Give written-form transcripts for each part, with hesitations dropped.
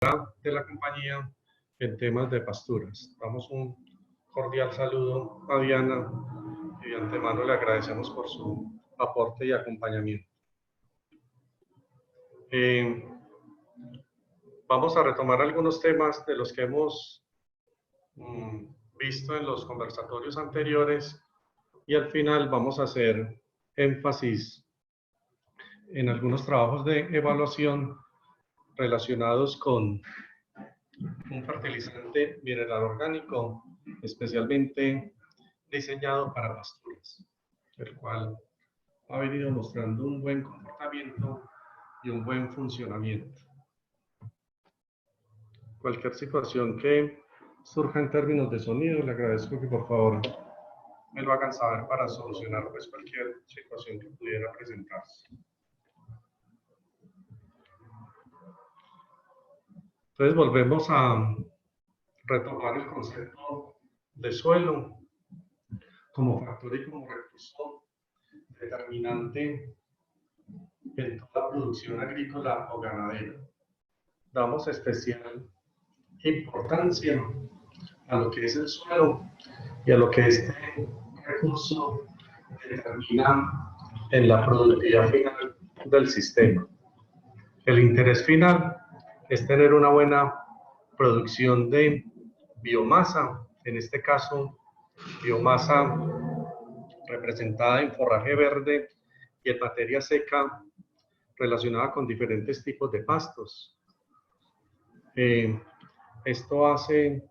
de la compañía en temas de pasturas. Damos un cordial saludo a Diana y de antemano le agradecemos por su aporte y acompañamiento. Vamos a retomar algunos temas de los que hemos visto en los conversatorios anteriores y al final vamos a hacer énfasis en algunos trabajos de evaluación relacionados con un fertilizante mineral orgánico especialmente diseñado para pasturas, el cual ha venido mostrando un buen comportamiento y un buen funcionamiento. Cualquier situación que surja en términos de sonido, le agradezco que por favor me lo hagan saber para solucionar pues cualquier situación que pudiera presentarse. Entonces volvemos a retomar el concepto de suelo como factor y como recurso determinante en toda producción agrícola o ganadera. Damos especial importancia a lo que es el suelo y a lo que este recurso determina en la productividad final del sistema. El interés final es tener una buena producción de biomasa, en este caso biomasa representada en forraje verde y en materia seca relacionada con diferentes tipos de pastos. Esto hace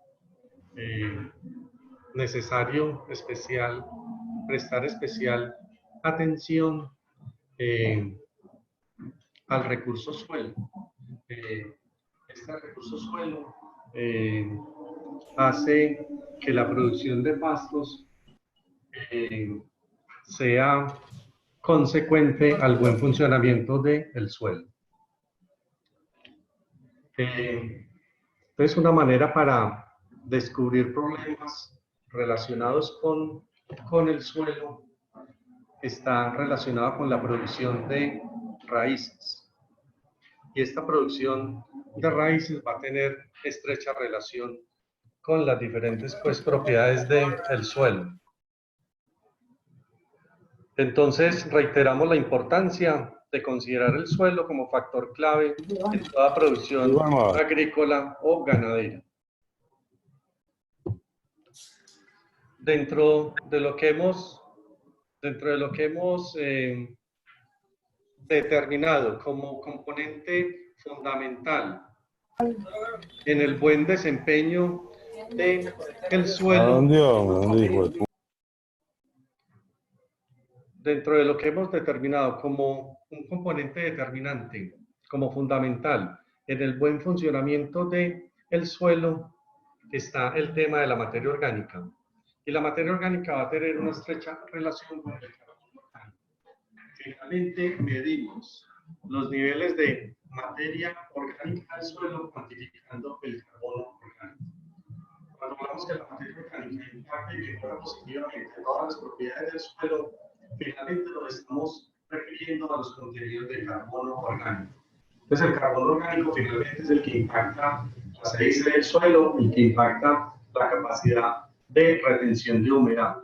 necesario prestar especial atención al recurso suelo. Este recurso suelo hace que la producción de pastos sea consecuente al buen funcionamiento del suelo. Es una manera para descubrir problemas relacionados con el suelo, está relacionada con la producción de raíces. Y esta producción de raíces va a tener estrecha relación con las diferentes propiedades del suelo. Entonces, reiteramos la importancia de considerar el suelo como factor clave en toda producción agrícola o ganadera. Dentro de lo que hemos determinado como componente fundamental en el buen desempeño del suelo, dentro de lo que hemos determinado como un componente determinante, como fundamental en el buen funcionamiento del suelo, está el tema de la materia orgánica. Y la materia orgánica va a tener una estrecha relación con el carbono orgánico. Finalmente, medimos los niveles de materia orgánica del suelo cuantificando el carbono orgánico. Cuando hablamos que la materia orgánica impacta y mejora positivamente todas las propiedades del suelo, finalmente nos estamos refiriendo a los contenidos de carbono orgánico. Entonces, el carbono orgánico finalmente es el que impacta la sedicia del suelo y que impacta la capacidad de retención de humedad.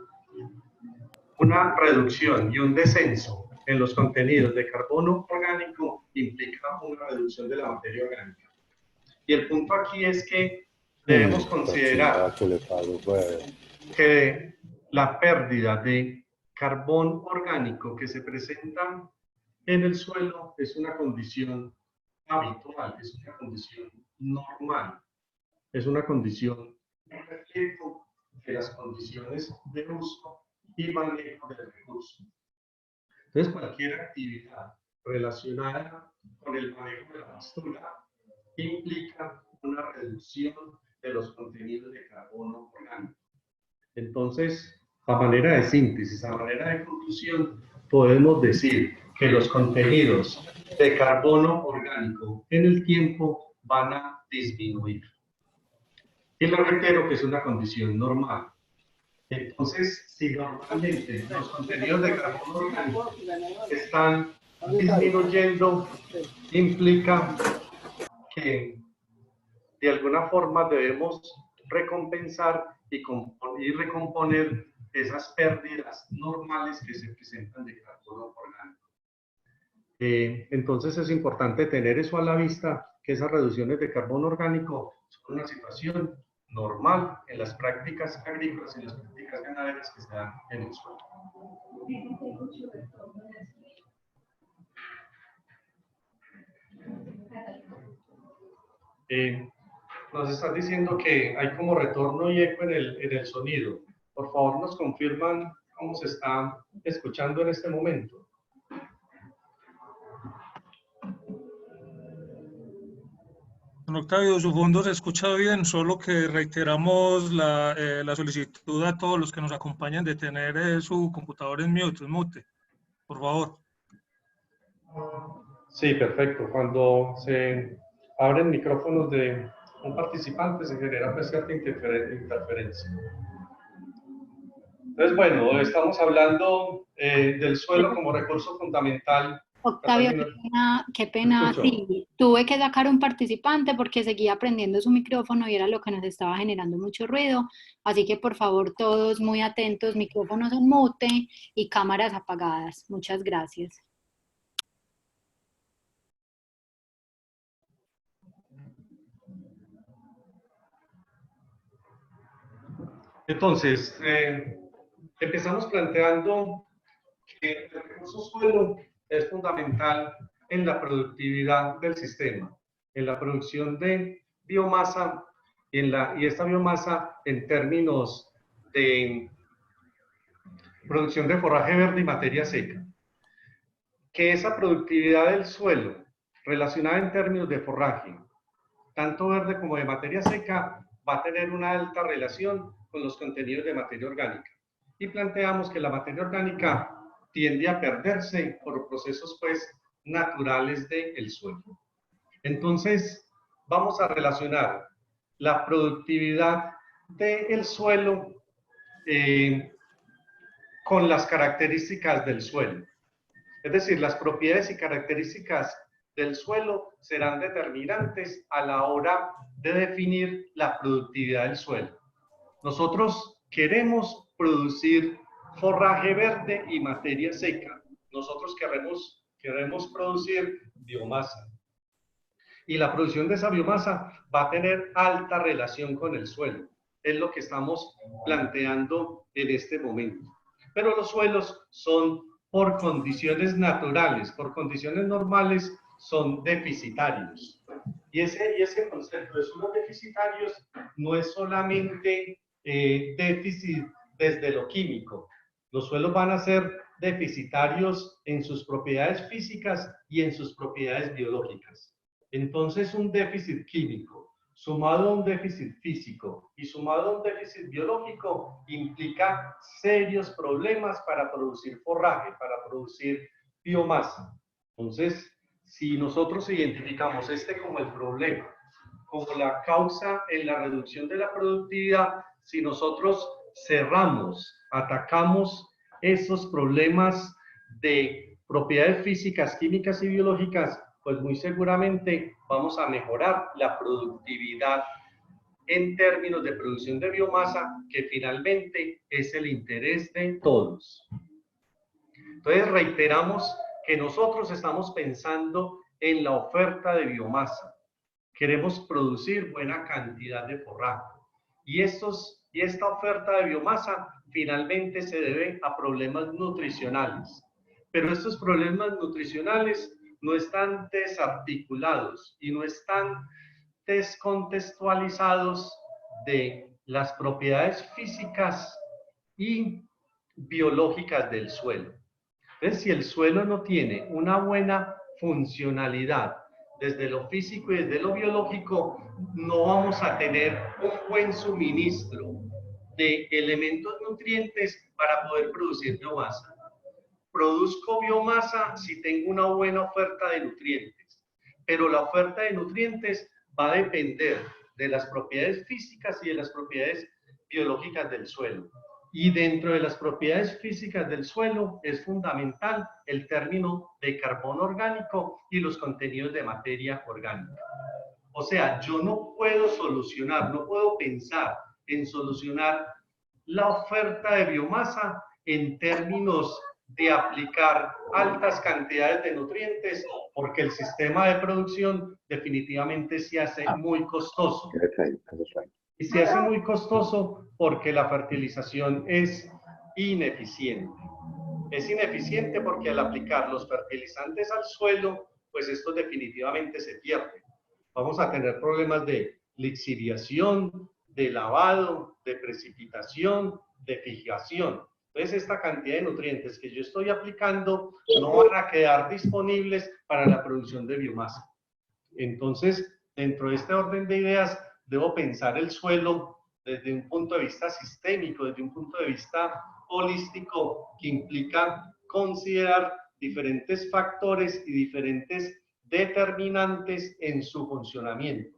Una reducción y un descenso en los contenidos de carbono orgánico implica una reducción de la materia orgánica. Y el punto aquí es que debemos considerar que la pérdida de carbón orgánico que se presenta en el suelo es una condición habitual, es una condición normal, es una condición reflejo de las condiciones de uso y manejo del recurso. Entonces, cualquier actividad relacionada con el manejo de la pastura implica una reducción de los contenidos de carbono orgánico. Entonces, a manera de síntesis, a manera de conclusión, podemos decir que los contenidos de carbono orgánico en el tiempo van a disminuir. Y lo reitero que es una condición normal. Entonces, si normalmente los contenidos de carbono orgánico están disminuyendo, implica que de alguna forma debemos recompensar y recomponer esas pérdidas normales que se presentan de carbono orgánico. Entonces es importante tener eso a la vista, que esas reducciones de carbono orgánico son una situación normal en las prácticas agrícolas y en las prácticas ganaderas que se dan en el suelo. Nos están diciendo que hay como retorno y eco en el sonido. Por favor, nos confirman cómo se está escuchando en este momento. Don Octavio, su fondo se escucha bien, solo que reiteramos la solicitud a todos los que nos acompañan de tener su computador en mute, por favor. Sí, perfecto. Cuando se abren micrófonos de un participante se genera pues cierta interferencia. Entonces, bueno, estamos hablando del suelo como recurso fundamental. Octavio, qué pena, sí, tuve que sacar un participante porque seguía prendiendo su micrófono y era lo que nos estaba generando mucho ruido, así que por favor todos muy atentos, micrófonos en mute y cámaras apagadas. Muchas gracias. Entonces, empezamos planteando que el recurso suelo es fundamental en la productividad del sistema, en la producción de biomasa y esta biomasa en términos de producción de forraje verde y materia seca. Que esa productividad del suelo relacionada en términos de forraje, tanto verde como de materia seca, va a tener una alta relación con los contenidos de materia orgánica. Y planteamos que la materia orgánica tiende a perderse por procesos pues naturales del suelo. Entonces, vamos a relacionar la productividad del suelo con las características del suelo. Es decir, las propiedades y características del suelo serán determinantes a la hora de definir la productividad del suelo. Nosotros queremos producir forraje verde y materia seca. Nosotros queremos producir biomasa. Y la producción de esa biomasa va a tener alta relación con el suelo. Es lo que estamos planteando en este momento. Pero los suelos son, por condiciones naturales, por condiciones normales, son deficitarios. Y ese concepto de suelos deficitarios no es solamente déficit desde lo químico. Los suelos van a ser deficitarios en sus propiedades físicas y en sus propiedades biológicas. Entonces, un déficit químico sumado a un déficit físico y sumado a un déficit biológico implica serios problemas para producir forraje, para producir biomasa. Entonces, si nosotros identificamos este como el problema, como la causa en la reducción de la productividad, si nosotros cerramos, atacamos esos problemas de propiedades físicas, químicas y biológicas, pues muy seguramente vamos a mejorar la productividad en términos de producción de biomasa, que finalmente es el interés de todos. Entonces reiteramos que nosotros estamos pensando en la oferta de biomasa. Queremos producir buena cantidad de forraje. Y esta oferta de biomasa finalmente se debe a problemas nutricionales. Pero estos problemas nutricionales no están desarticulados y no están descontextualizados de las propiedades físicas y biológicas del suelo. Entonces, si el suelo no tiene una buena funcionalidad desde lo físico y desde lo biológico, no vamos a tener un buen suministro de elementos nutrientes para poder producir biomasa. Produzco biomasa si tengo una buena oferta de nutrientes, pero la oferta de nutrientes va a depender de las propiedades físicas y de las propiedades biológicas del suelo. Y dentro de las propiedades físicas del suelo es fundamental el término de carbono orgánico y los contenidos de materia orgánica. O sea, yo no puedo solucionar, no puedo pensar en solucionar la oferta de biomasa en términos de aplicar altas cantidades de nutrientes, porque el sistema de producción definitivamente se hace muy costoso. Y se hace muy costoso porque la fertilización es ineficiente. Es ineficiente porque al aplicar los fertilizantes al suelo, pues esto definitivamente se pierde. Vamos a tener problemas de lixiviación, de lavado, de precipitación, de fijación. Entonces, esta cantidad de nutrientes que yo estoy aplicando no van a quedar disponibles para la producción de biomasa. Entonces, dentro de este orden de ideas, debo pensar el suelo desde un punto de vista sistémico, desde un punto de vista holístico, que implica considerar diferentes factores y diferentes determinantes en su funcionamiento.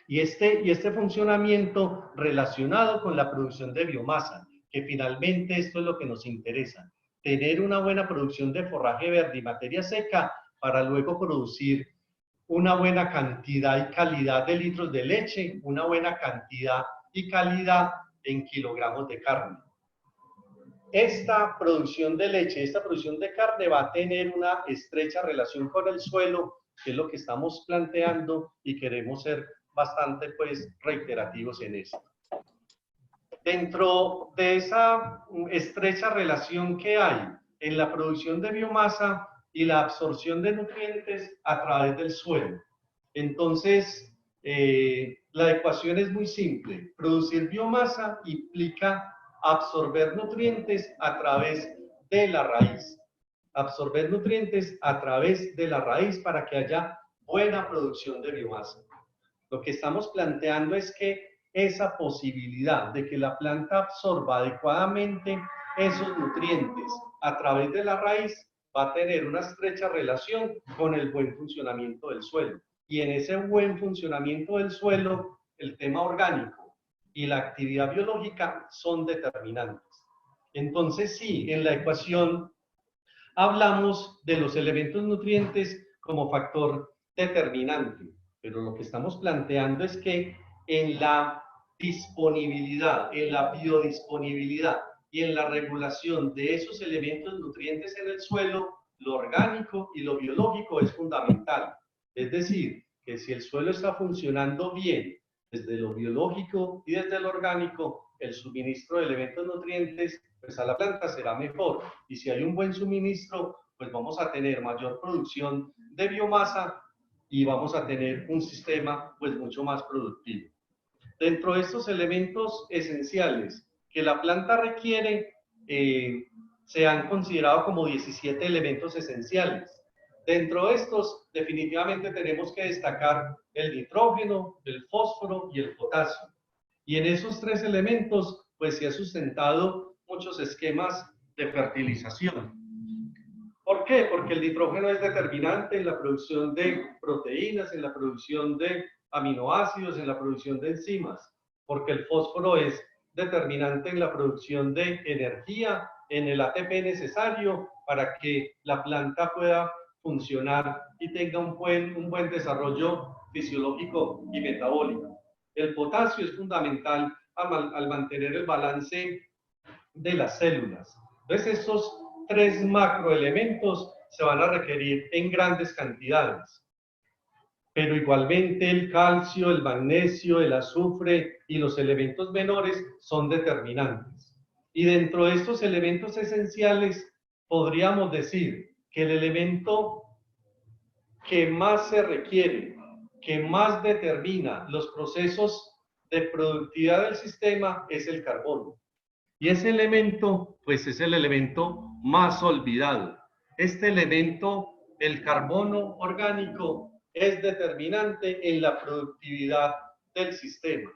Y este funcionamiento relacionado con la producción de biomasa, que finalmente esto es lo que nos interesa, tener una buena producción de forraje verde y materia seca para luego producir una buena cantidad y calidad de litros de leche, una buena cantidad y calidad en kilogramos de carne. Esta producción de leche, esta producción de carne va a tener una estrecha relación con el suelo, que es lo que estamos planteando y queremos ser bastante pues reiterativos en esto. Dentro de esa estrecha relación que hay en la producción de biomasa y la absorción de nutrientes a través del suelo. Entonces, la ecuación es muy simple. Producir biomasa implica absorber nutrientes a través de la raíz. Absorber nutrientes a través de la raíz para que haya buena producción de biomasa. Lo que estamos planteando es que esa posibilidad de que la planta absorba adecuadamente esos nutrientes a través de la raíz va a tener una estrecha relación con el buen funcionamiento del suelo. Y en ese buen funcionamiento del suelo, el tema orgánico y la actividad biológica son determinantes. Entonces, sí, en la ecuación hablamos de los elementos nutrientes como factor determinante, pero lo que estamos planteando es que en la disponibilidad, en la biodisponibilidad y en la regulación de esos elementos nutrientes en el suelo, lo orgánico y lo biológico es fundamental. Es decir, que si el suelo está funcionando bien desde lo biológico y desde lo orgánico, el suministro de elementos nutrientes pues a la planta será mejor. Y si hay un buen suministro, pues vamos a tener mayor producción de biomasa y vamos a tener un sistema pues mucho más productivo. Dentro de estos elementos esenciales que la planta requiere, se han considerado como 17 elementos esenciales. Dentro de estos, definitivamente tenemos que destacar el nitrógeno, el fósforo y el potasio. Y en esos tres elementos, pues se ha sustentado muchos esquemas de fertilización. ¿Por qué? Porque el nitrógeno es determinante en la producción de proteínas, en la producción de aminoácidos, en la producción de enzimas. Porque el fósforo es determinante en la producción de energía, en el ATP necesario para que la planta pueda funcionar y tenga un buen desarrollo fisiológico y metabólico. El potasio es fundamental al mantener el balance de las células. Entonces, estos tres macroelementos se van a requerir en grandes cantidades. Pero igualmente el calcio, el magnesio, el azufre y los elementos menores son determinantes. Y dentro de estos elementos esenciales, podríamos decir que el elemento que más se requiere, que más determina los procesos de productividad del sistema es el carbono. Y ese elemento, pues es el elemento más olvidado. Este elemento, el carbono orgánico, es determinante en la productividad del sistema.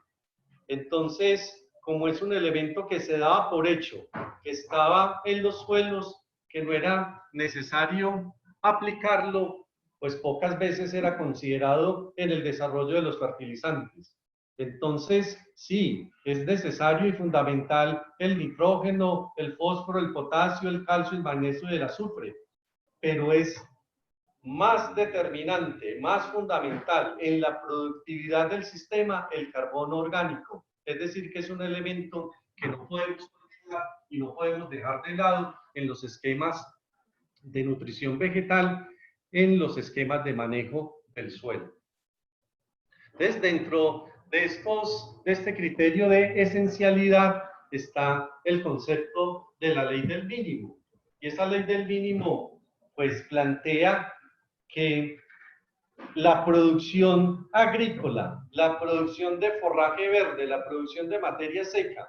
Entonces, como es un elemento que se daba por hecho, que estaba en los suelos, que no era necesario aplicarlo, pues pocas veces era considerado en el desarrollo de los fertilizantes. Entonces, sí, es necesario y fundamental el nitrógeno, el fósforo, el potasio, el calcio, el magnesio y el azufre, pero es más determinante, más fundamental en la productividad del sistema el carbono orgánico. Es decir, que es un elemento que no podemos olvidar y no podemos dejar de lado en los esquemas de nutrición vegetal, en los esquemas de manejo del suelo. Entonces, dentro de este criterio de esencialidad está el concepto de la ley del mínimo. Y esa ley del mínimo, pues, plantea que la producción agrícola, la producción de forraje verde, la producción de materia seca,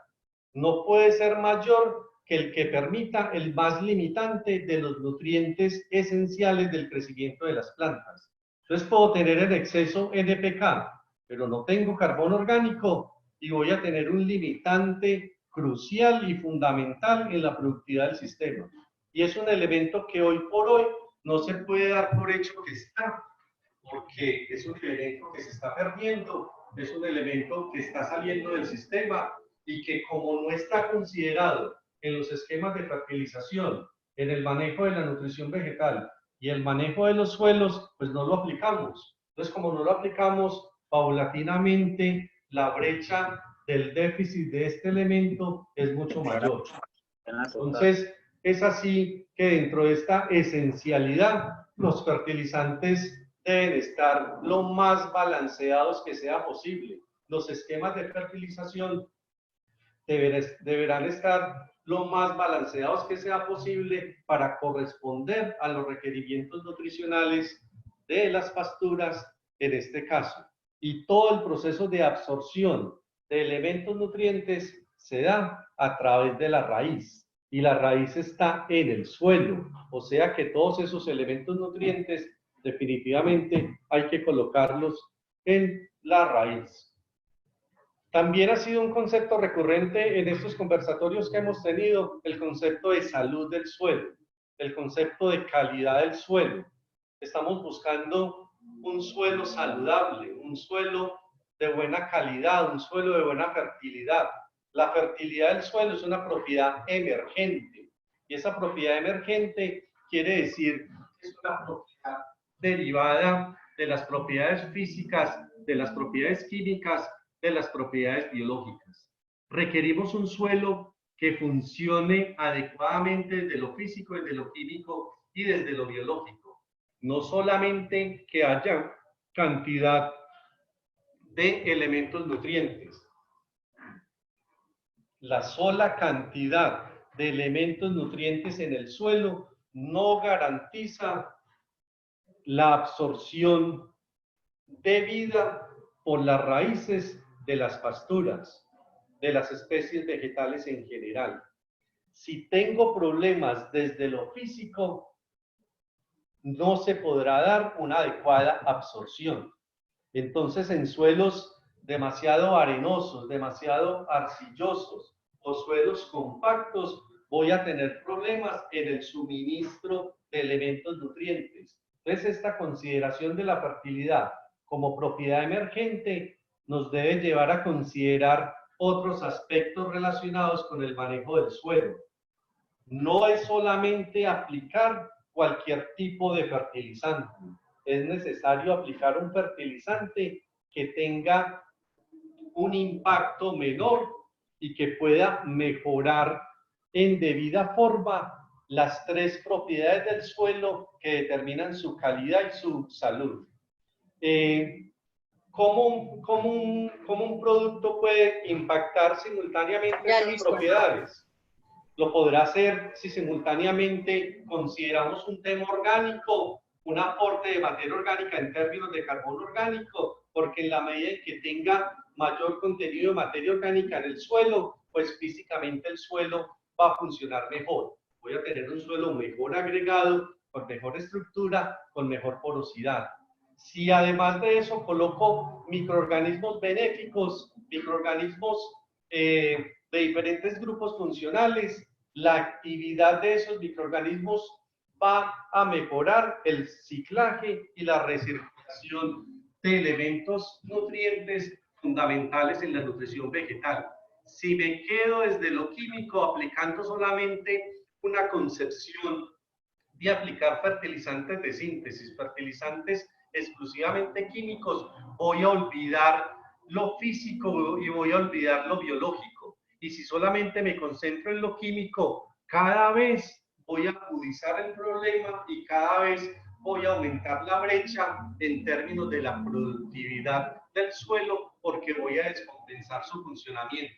no puede ser mayor que el que permita el más limitante de los nutrientes esenciales del crecimiento de las plantas. Entonces puedo tener en exceso NPK, pero no tengo carbono orgánico y voy a tener un limitante crucial y fundamental en la productividad del sistema. Y es un elemento que hoy por hoy no se puede dar por hecho que está, porque es un elemento que se está perdiendo, es un elemento que está saliendo del sistema y que como no está considerado en los esquemas de fertilización, en el manejo de la nutrición vegetal y el manejo de los suelos, pues no lo aplicamos. Entonces, como no lo aplicamos, paulatinamente la brecha del déficit de este elemento es mucho mayor. Entonces, es así que dentro de esta esencialidad, los fertilizantes deben estar lo más balanceados que sea posible. Los esquemas de fertilización deberán estar lo más balanceados que sea posible para corresponder a los requerimientos nutricionales de las pasturas en este caso. Y todo el proceso de absorción de elementos nutrientes se da a través de la raíz. Y la raíz está en el suelo. O sea que todos esos elementos nutrientes definitivamente hay que colocarlos en la raíz. También ha sido un concepto recurrente en estos conversatorios que hemos tenido, el concepto de salud del suelo, el concepto de calidad del suelo. Estamos buscando un suelo saludable, un suelo de buena calidad, un suelo de buena fertilidad. La fertilidad del suelo es una propiedad emergente y esa propiedad emergente quiere decir que es una propiedad derivada de las propiedades físicas, de las propiedades químicas, de las propiedades biológicas. Requerimos un suelo que funcione adecuadamente desde lo físico, desde lo químico y desde lo biológico. No solamente que haya cantidad de elementos nutrientes. La sola cantidad de elementos nutrientes en el suelo no garantiza la absorción debida por las raíces de las pasturas, de las especies vegetales en general. Si tengo problemas desde lo físico, no se podrá dar una adecuada absorción. Entonces, en suelos demasiado arenosos, demasiado arcillosos o suelos compactos, voy a tener problemas en el suministro de elementos nutrientes. Entonces, esta consideración de la fertilidad como propiedad emergente nos debe llevar a considerar otros aspectos relacionados con el manejo del suelo. No es solamente aplicar cualquier tipo de fertilizante. Es necesario aplicar un fertilizante que tenga un impacto menor y que pueda mejorar en debida forma las tres propiedades del suelo que determinan su calidad y su salud. ¿Cómo un producto puede impactar simultáneamente esas propiedades? Lo podrá hacer si simultáneamente consideramos un tema orgánico, un aporte de materia orgánica en términos de carbono orgánico, porque en la medida en que tenga mayor contenido de materia orgánica en el suelo, pues físicamente el suelo va a funcionar mejor. Voy a tener un suelo mejor agregado, con mejor estructura, con mejor porosidad. Si además de eso coloco microorganismos benéficos, microorganismos de diferentes grupos funcionales, la actividad de esos microorganismos va a mejorar el ciclaje y la recirculación de elementos nutrientes fundamentales en la nutrición vegetal. Si me quedo desde lo químico aplicando solamente una concepción de aplicar fertilizantes de síntesis, fertilizantes exclusivamente químicos, voy a olvidar lo físico y voy a olvidar lo biológico. Y si solamente me concentro en lo químico, cada vez voy a agudizar el problema y cada vez voy a aumentar la brecha en términos de la productividad del suelo, porque voy a descompensar su funcionamiento.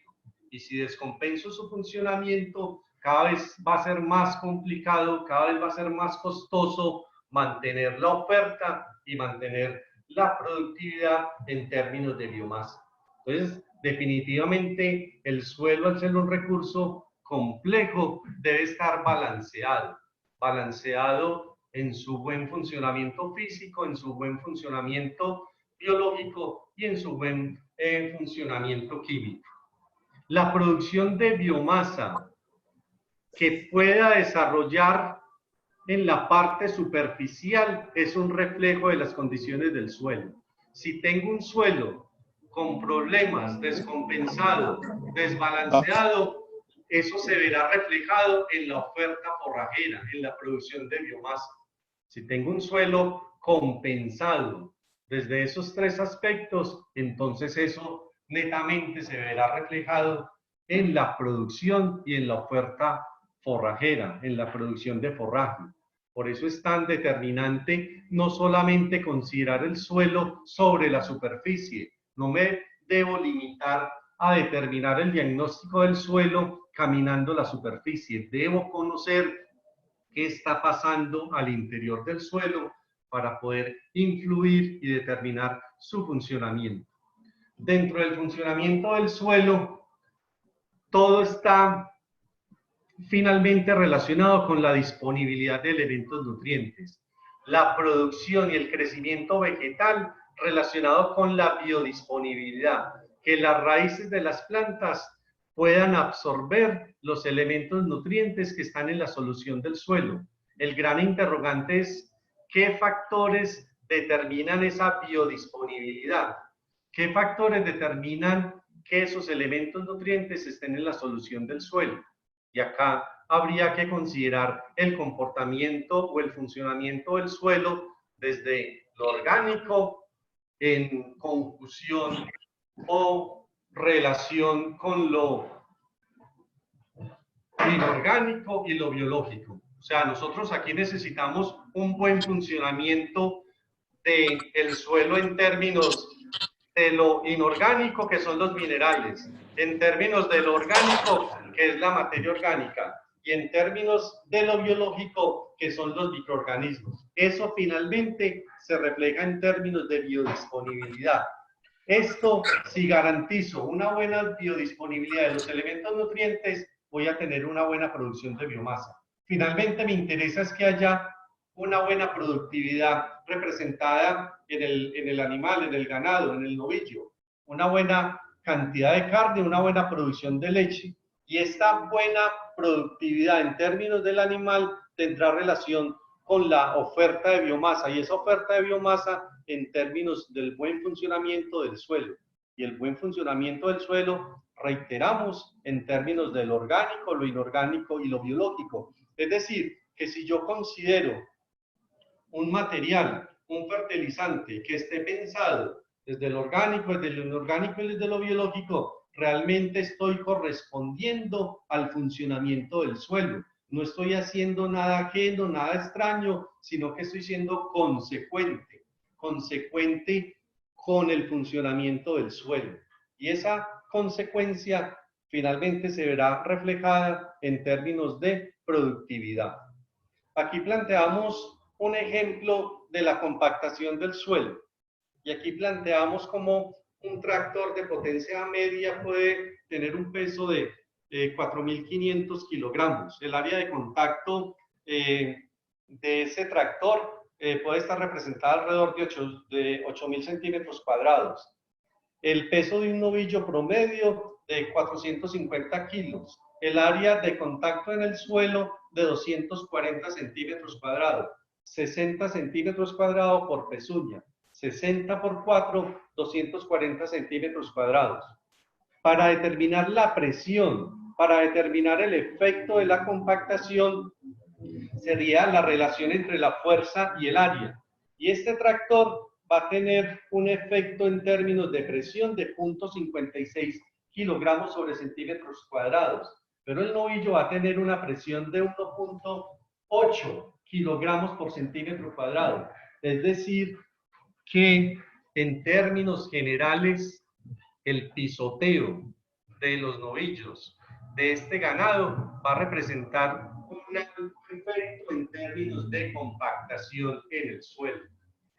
Y si descompenso su funcionamiento, cada vez va a ser más complicado, cada vez va a ser más costoso mantener la oferta y mantener la productividad en términos de biomasa. Entonces, definitivamente el suelo, al ser un recurso complejo, debe estar balanceado en su buen funcionamiento físico, en su buen funcionamiento biológico y en su buen funcionamiento químico. La producción de biomasa que pueda desarrollar en la parte superficial es un reflejo de las condiciones del suelo. Si tengo un suelo con problemas, descompensado, desbalanceado, eso se verá reflejado en la oferta forrajera, en la producción de biomasa. Si tengo un suelo compensado desde esos tres aspectos, entonces eso netamente se verá reflejado en la producción y en la oferta forrajera, en la producción de forraje. Por eso es tan determinante no solamente considerar el suelo sobre la superficie, no me debo limitar a determinar el diagnóstico del suelo caminando la superficie, debo conocer qué está pasando al interior del suelo para poder influir y determinar su funcionamiento. Dentro del funcionamiento del suelo, todo está finalmente relacionado con la disponibilidad de elementos nutrientes, la producción y el crecimiento vegetal relacionado con la biodisponibilidad, que las raíces de las plantas puedan absorber los elementos nutrientes que están en la solución del suelo. El gran interrogante es qué factores determinan esa biodisponibilidad, qué factores determinan que esos elementos nutrientes estén en la solución del suelo. Y acá habría que considerar el comportamiento o el funcionamiento del suelo desde lo orgánico en conjunción o relación con lo inorgánico y lo biológico. O sea, nosotros aquí necesitamos un buen funcionamiento del suelo en términos de lo inorgánico, que son los minerales, en términos de lo orgánico, que es la materia orgánica, y en términos de lo biológico, que son los microorganismos. Eso finalmente se refleja en términos de biodisponibilidad. Esto, si garantizo una buena biodisponibilidad de los elementos nutrientes, voy a tener una buena producción de biomasa. Finalmente, me interesa es que haya una buena productividad representada en el animal, en el ganado, en el novillo, una buena cantidad de carne, una buena producción de leche. Y esta buena productividad en términos del animal tendrá relación con la oferta de biomasa, y esa oferta de biomasa en términos del buen funcionamiento del suelo. Y el buen funcionamiento del suelo, reiteramos, en términos del orgánico, lo inorgánico y lo biológico. Es decir, que si yo considero un material, un fertilizante que esté pensado desde lo orgánico, desde lo inorgánico y desde lo biológico, realmente estoy correspondiendo al funcionamiento del suelo. No estoy haciendo nada ajeno, nada extraño, sino que estoy siendo consecuente con el funcionamiento del suelo. Y esa consecuencia finalmente se verá reflejada en términos de productividad. Aquí planteamos un ejemplo de la compactación del suelo. Y aquí planteamos cómo un tractor de potencia media puede tener un peso de 4.500 kilogramos. El área de contacto de ese tractor puede estar representada alrededor de 8.000 centímetros cuadrados. El peso de un novillo promedio de 450 kilos. El área de contacto en el suelo de 240 centímetros cuadrados. 60 centímetros cuadrados por pezuña. 60 por 4, 240 centímetros cuadrados. Para determinar la presión, para determinar el efecto de la compactación, sería la relación entre la fuerza y el área. Y este tractor va a tener un efecto en términos de presión de 0.56 kilogramos sobre centímetros cuadrados, pero el novillo va a tener una presión de 1.8 kilogramos por centímetro cuadrado. Es decir, que en términos generales, el pisoteo de los novillos de este ganado va a representar un efecto en términos de compactación en el suelo.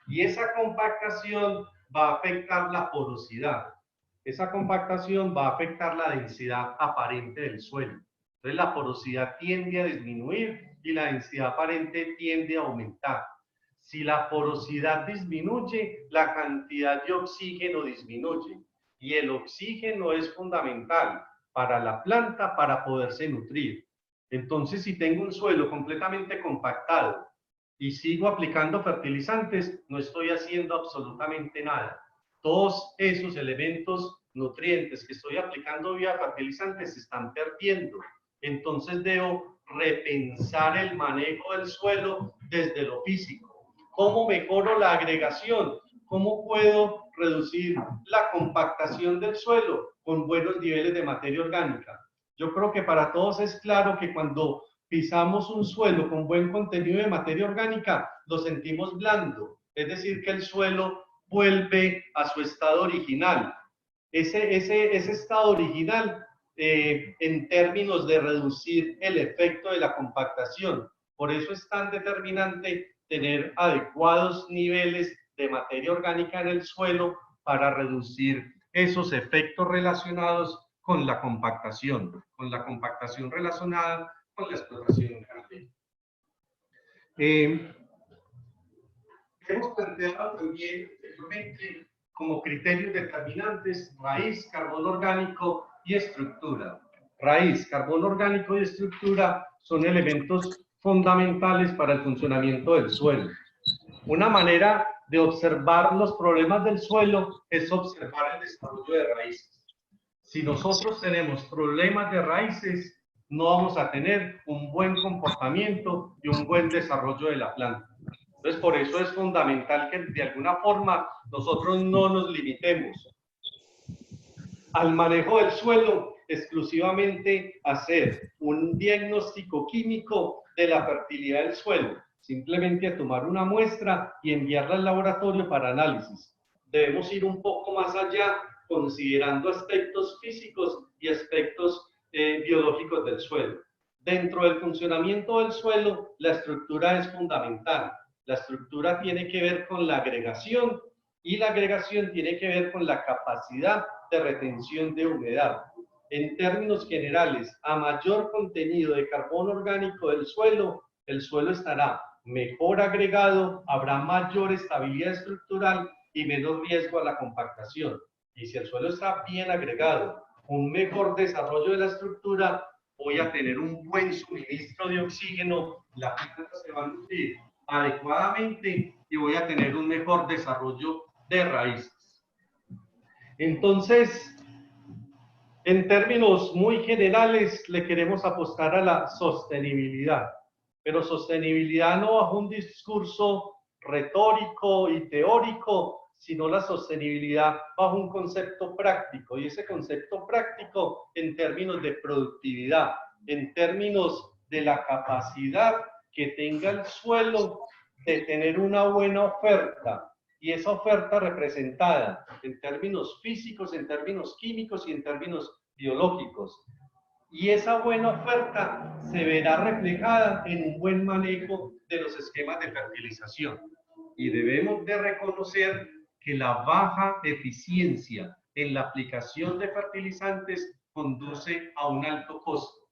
Y esa compactación va a afectar la porosidad. Esa compactación va a afectar la densidad aparente del suelo. Entonces la porosidad tiende a disminuir y la densidad aparente tiende a aumentar. Si la porosidad disminuye, la cantidad de oxígeno disminuye. Y el oxígeno es fundamental para la planta para poderse nutrir. Entonces, si tengo un suelo completamente compactado y sigo aplicando fertilizantes, no estoy haciendo absolutamente nada. Todos esos elementos nutrientes que estoy aplicando vía fertilizantes se están perdiendo. Entonces debo repensar el manejo del suelo desde lo físico. ¿Cómo mejoro la agregación? ¿Cómo puedo reducir la compactación del suelo con buenos niveles de materia orgánica? Yo creo que para todos es claro que cuando pisamos un suelo con buen contenido de materia orgánica, lo sentimos blando, es decir, que el suelo vuelve a su estado original. Ese estado original en términos de reducir el efecto de la compactación. Por eso es tan determinante tener adecuados niveles de materia orgánica en el suelo para reducir esos efectos relacionados con la compactación relacionada con la explotación ganadera. Hemos planteado también como criterios determinantes raíz, carbono orgánico y estructura. Raíz, carbono orgánico y estructura son elementos fundamentales para el funcionamiento del suelo. Una manera de observar los problemas del suelo es observar el desarrollo de raíces. Si nosotros tenemos problemas de raíces, no vamos a tener un buen comportamiento y un buen desarrollo de la planta. Entonces, por eso es fundamental que de alguna forma nosotros no nos limitemos al manejo del suelo exclusivamente a hacer un diagnóstico químico de la fertilidad del suelo, simplemente a tomar una muestra y enviarla al laboratorio para análisis. Debemos ir un poco más allá, considerando aspectos físicos y aspectos biológicos del suelo. Dentro del funcionamiento del suelo, la estructura es fundamental. La estructura tiene que ver con la agregación y la agregación tiene que ver con la capacidad de retención de humedad. En términos generales, a mayor contenido de carbono orgánico del suelo, el suelo estará mejor agregado, habrá mayor estabilidad estructural y menos riesgo a la compactación. Y si el suelo está bien agregado, un mejor desarrollo de la estructura, voy a tener un buen suministro de oxígeno, la planta se va a nutrir adecuadamente y voy a tener un mejor desarrollo de raíces. Entonces, en términos muy generales, le queremos apostar a la sostenibilidad, pero sostenibilidad no bajo un discurso retórico y teórico, sino la sostenibilidad bajo un concepto práctico, y ese concepto práctico en términos de productividad, en términos de la capacidad que tenga el suelo de tener una buena oferta, y esa oferta representada en términos físicos, en términos químicos y en términos biológicos. Y esa buena oferta se verá reflejada en un buen manejo de los esquemas de fertilización. Y debemos de reconocer que la baja eficiencia en la aplicación de fertilizantes conduce a un alto costo.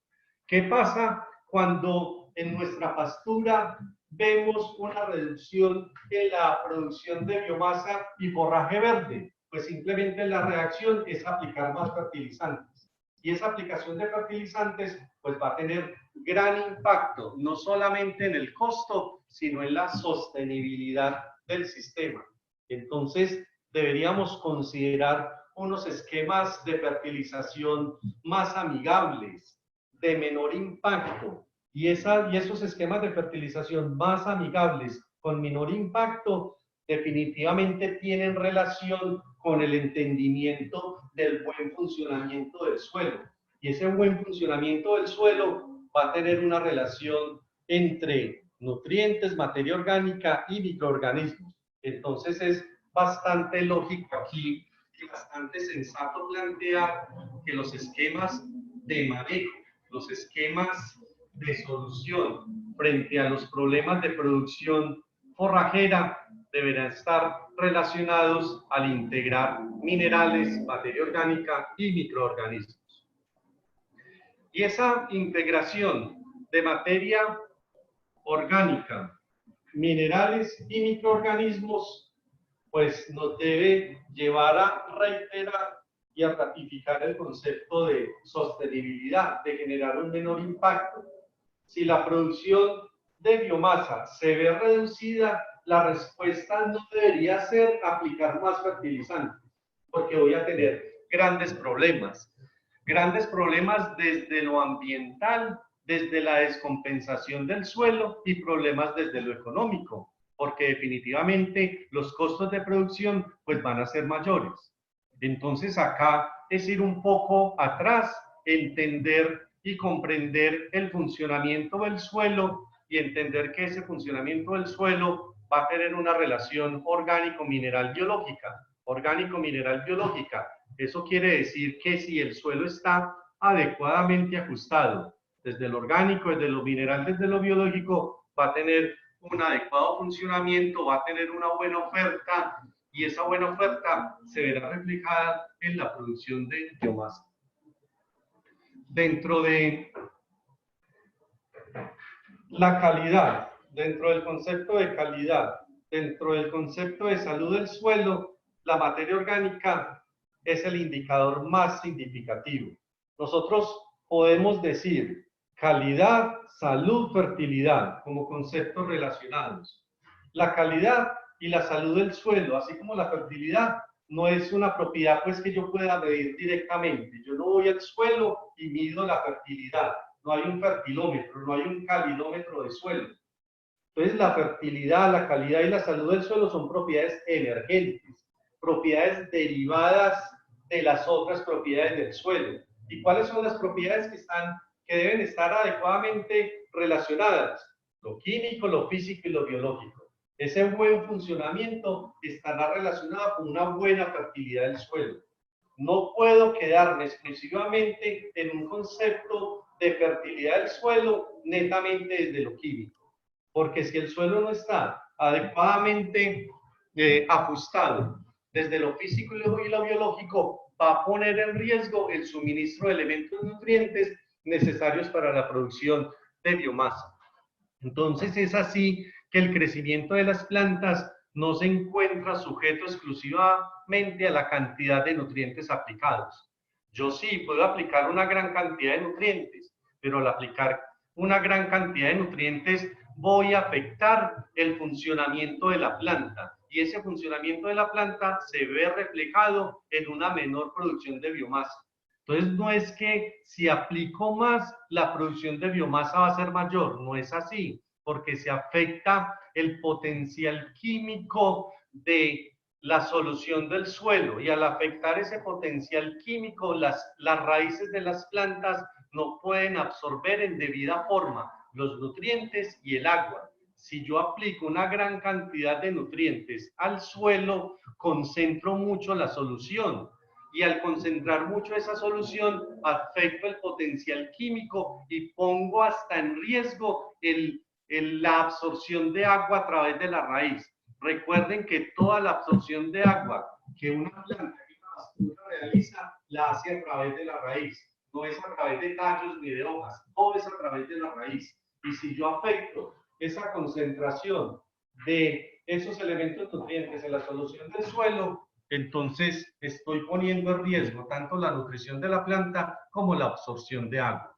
¿Qué pasa cuando en nuestra pastura vemos una reducción en la producción de biomasa y forraje verde? Pues simplemente la reacción es aplicar más fertilizantes. Y esa aplicación de fertilizantes pues va a tener gran impacto, no solamente en el costo, sino en la sostenibilidad del sistema. Entonces, deberíamos considerar unos esquemas de fertilización más amigables, de menor impacto, y esos esquemas de fertilización más amigables, con menor impacto, definitivamente tienen relación con el entendimiento del buen funcionamiento del suelo. Y ese buen funcionamiento del suelo va a tener una relación entre nutrientes, materia orgánica y microorganismos. Entonces es bastante lógico aquí y bastante sensato plantear que los esquemas de manejo, los esquemas de solución frente a los problemas de producción forrajera deberán estar relacionados al integrar minerales, materia orgánica y microorganismos. Y esa integración de materia orgánica, minerales y microorganismos, pues nos debe llevar a reiterar y a ratificar el concepto de sostenibilidad, de generar un menor impacto. Si la producción de biomasa se ve reducida, la respuesta no debería ser aplicar más fertilizantes, porque voy a tener grandes problemas desde lo ambiental, desde la descompensación del suelo y problemas desde lo económico, porque definitivamente los costos de producción pues van a ser mayores. Entonces acá es ir un poco atrás, entender y comprender el funcionamiento del suelo y entender que ese funcionamiento del suelo va a tener una relación orgánico-mineral-biológica. Orgánico-mineral-biológica. Eso quiere decir que si el suelo está adecuadamente ajustado, desde lo orgánico, desde lo mineral, desde lo biológico, va a tener un adecuado funcionamiento, va a tener una buena oferta y esa buena oferta se verá reflejada en la producción de biomasa. Dentro de la calidad, dentro del concepto de calidad, dentro del concepto de salud del suelo, la materia orgánica es el indicador más significativo. Nosotros podemos decir calidad, salud, fertilidad como conceptos relacionados. La calidad y la salud del suelo, así como la fertilidad, no es una propiedad pues que yo pueda medir directamente. Yo no voy al suelo y mido la fertilidad. No hay un fertilómetro, no hay un calidómetro de suelo. Entonces la fertilidad, la calidad y la salud del suelo son propiedades emergentes, propiedades derivadas de las otras propiedades del suelo. ¿Y cuáles son las propiedades que deben estar adecuadamente relacionadas? Lo químico, lo físico y lo biológico. Ese buen funcionamiento estará relacionado con una buena fertilidad del suelo. No puedo quedarme exclusivamente en un concepto de fertilidad del suelo netamente desde lo químico, porque si el suelo no está adecuadamente ajustado desde lo físico y lo biológico, va a poner en riesgo el suministro de elementos nutrientes necesarios para la producción de biomasa. Entonces es así que el crecimiento de las plantas no se encuentra sujeto exclusivamente a la cantidad de nutrientes aplicados. Yo sí puedo aplicar una gran cantidad de nutrientes, pero al aplicar una gran cantidad de nutrientes voy a afectar el funcionamiento de la planta y ese funcionamiento de la planta se ve reflejado en una menor producción de biomasa. Entonces no es que si aplico más la producción de biomasa va a ser mayor, no es así, porque se afecta el potencial químico de la solución del suelo y al afectar ese potencial químico las raíces de las plantas no pueden absorber en debida forma los nutrientes y el agua. Si yo aplico una gran cantidad de nutrientes al suelo, concentro mucho la solución y al concentrar mucho esa solución afecto el potencial químico y pongo hasta en riesgo la absorción de agua a través de la raíz. Recuerden que toda la absorción de agua que una planta realiza la hace a través de la raíz. No es a través de tallos ni de hojas, todo es a través de la raíz. Y si yo afecto esa concentración de esos elementos nutrientes en la solución del suelo, entonces estoy poniendo en riesgo tanto la nutrición de la planta como la absorción de agua.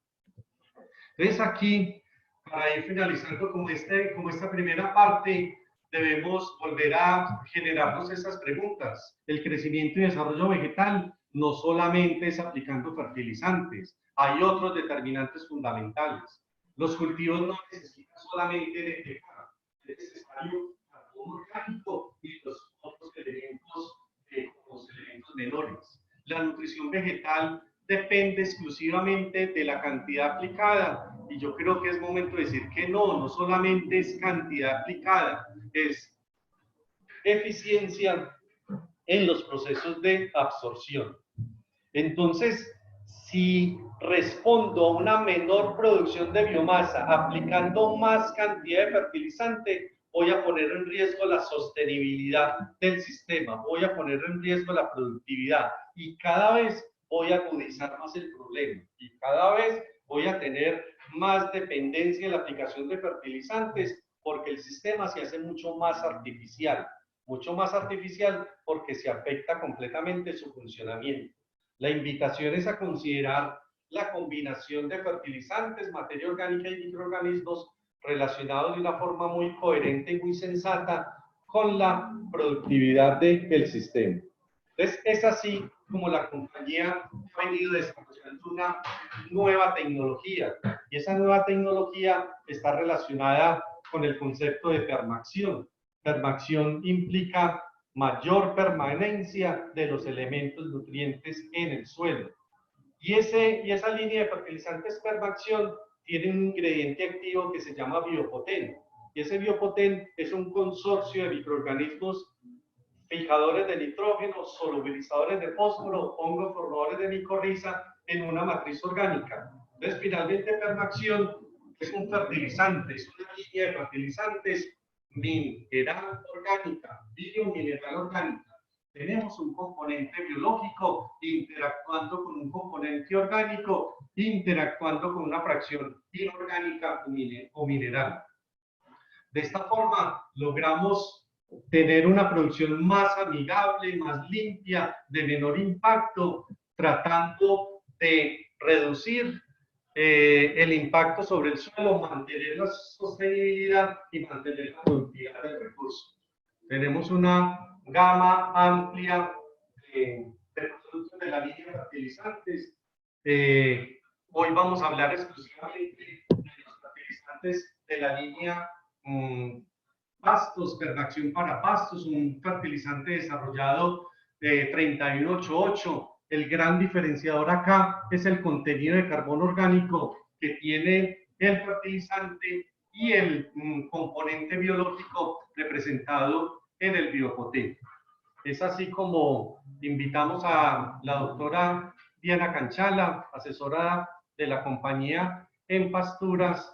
Entonces aquí, para ir finalizando como esta primera parte, debemos volver a generarnos esas preguntas. El crecimiento y desarrollo vegetal no solamente es aplicando fertilizantes, hay otros determinantes fundamentales. Los cultivos no necesitan solamente NPK, es necesario carbono orgánico y los otros elementos, los elementos menores. La nutrición vegetal depende exclusivamente de la cantidad aplicada, y yo creo que es momento de decir que no solamente es cantidad aplicada, es eficiencia en los procesos de absorción. Entonces, si respondo a una menor producción de biomasa aplicando más cantidad de fertilizante, voy a poner en riesgo la sostenibilidad del sistema, voy a poner en riesgo la productividad y cada vez voy a agudizar más el problema y cada vez voy a tener más dependencia en la aplicación de fertilizantes porque el sistema se hace mucho más artificial porque se afecta completamente su funcionamiento. La invitación es a considerar la combinación de fertilizantes, materia orgánica y microorganismos relacionados de una forma muy coherente y muy sensata con la productividad del sistema. Entonces, es así como la compañía ha venido desarrollando una nueva tecnología, y esa nueva tecnología está relacionada con el concepto de permaacción. Permaacción implica mayor permanencia de los elementos nutrientes en el suelo. Y esa línea de fertilizantes permaacción tiene un ingrediente activo que se llama biopoten. Y ese biopoten es un consorcio de microorganismos fijadores de nitrógeno, solubilizadores de fósforo, hongos formadores de micorriza en una matriz orgánica. Entonces, finalmente, permaacción es un fertilizante, es una línea de fertilizantes mineral orgánica, biomineral orgánica. Tenemos un componente biológico interactuando con un componente orgánico, interactuando con una fracción inorgánica o mineral. De esta forma, logramos tener una producción más amigable, más limpia, de menor impacto, tratando de reducir el impacto sobre el suelo, mantener la sostenibilidad y mantener la productividad del recurso. Tenemos una gama amplia de productos de la línea de fertilizantes. Hoy vamos a hablar exclusivamente de los fertilizantes de la línea pastos, permaacción para pastos, un fertilizante desarrollado de 3188. El gran diferenciador acá es el contenido de carbono orgánico que tiene el fertilizante y el componente biológico representado en el biopoten. Es así como invitamos a la doctora Diana Canchala, asesora de la compañía en pasturas,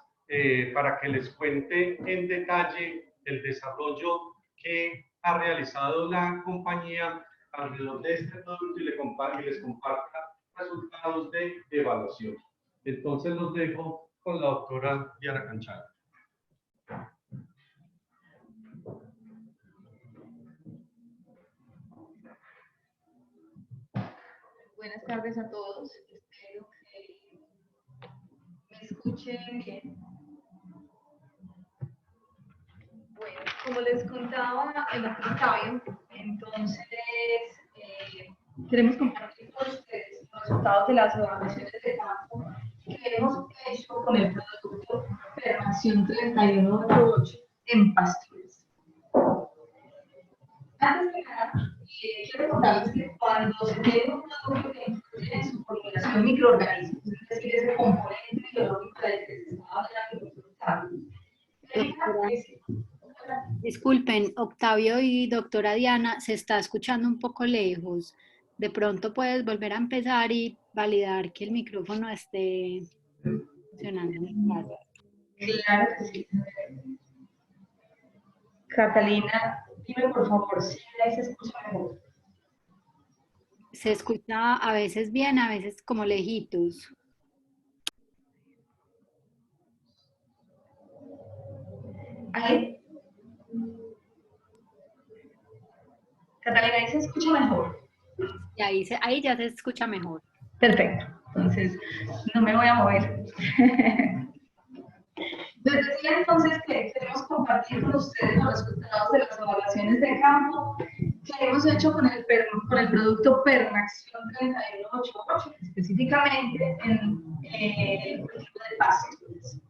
para que les cuente en detalle el desarrollo que ha realizado la compañía alrededor de este producto y les comparta resultados de evaluación. Entonces los dejo con la doctora Diana Canchala. Buenas tardes a todos. Espero que me escuchen bien. Bueno, como les contaba el doctor Octavio, entonces queremos compartir con ustedes los resultados de las evaluaciones de campo que hemos hecho con el producto Permaacción 3188 en pasturas. Antes de nada, quiero contarles que cuando se tiene un producto que incluye en su formulación microorganismos, es decir, ese componente biológico del que se estaba hablando, disculpen, Octavio y doctora Diana, se está escuchando un poco lejos. De pronto puedes volver a empezar y validar que el micrófono esté funcionando. Claro que sí. Catalina, dime por favor si ahí se escucha mejor. Se escucha a veces bien, a veces como lejitos. Ahí. Catalina, ahí se escucha mejor. Y ahí ya se escucha mejor. Perfecto. Entonces, no me voy a mover. Les decía entonces que queremos compartir con ustedes los resultados de las evaluaciones de campo que hemos hecho con el producto Permaacción 3188, específicamente en el cultivo de pastos.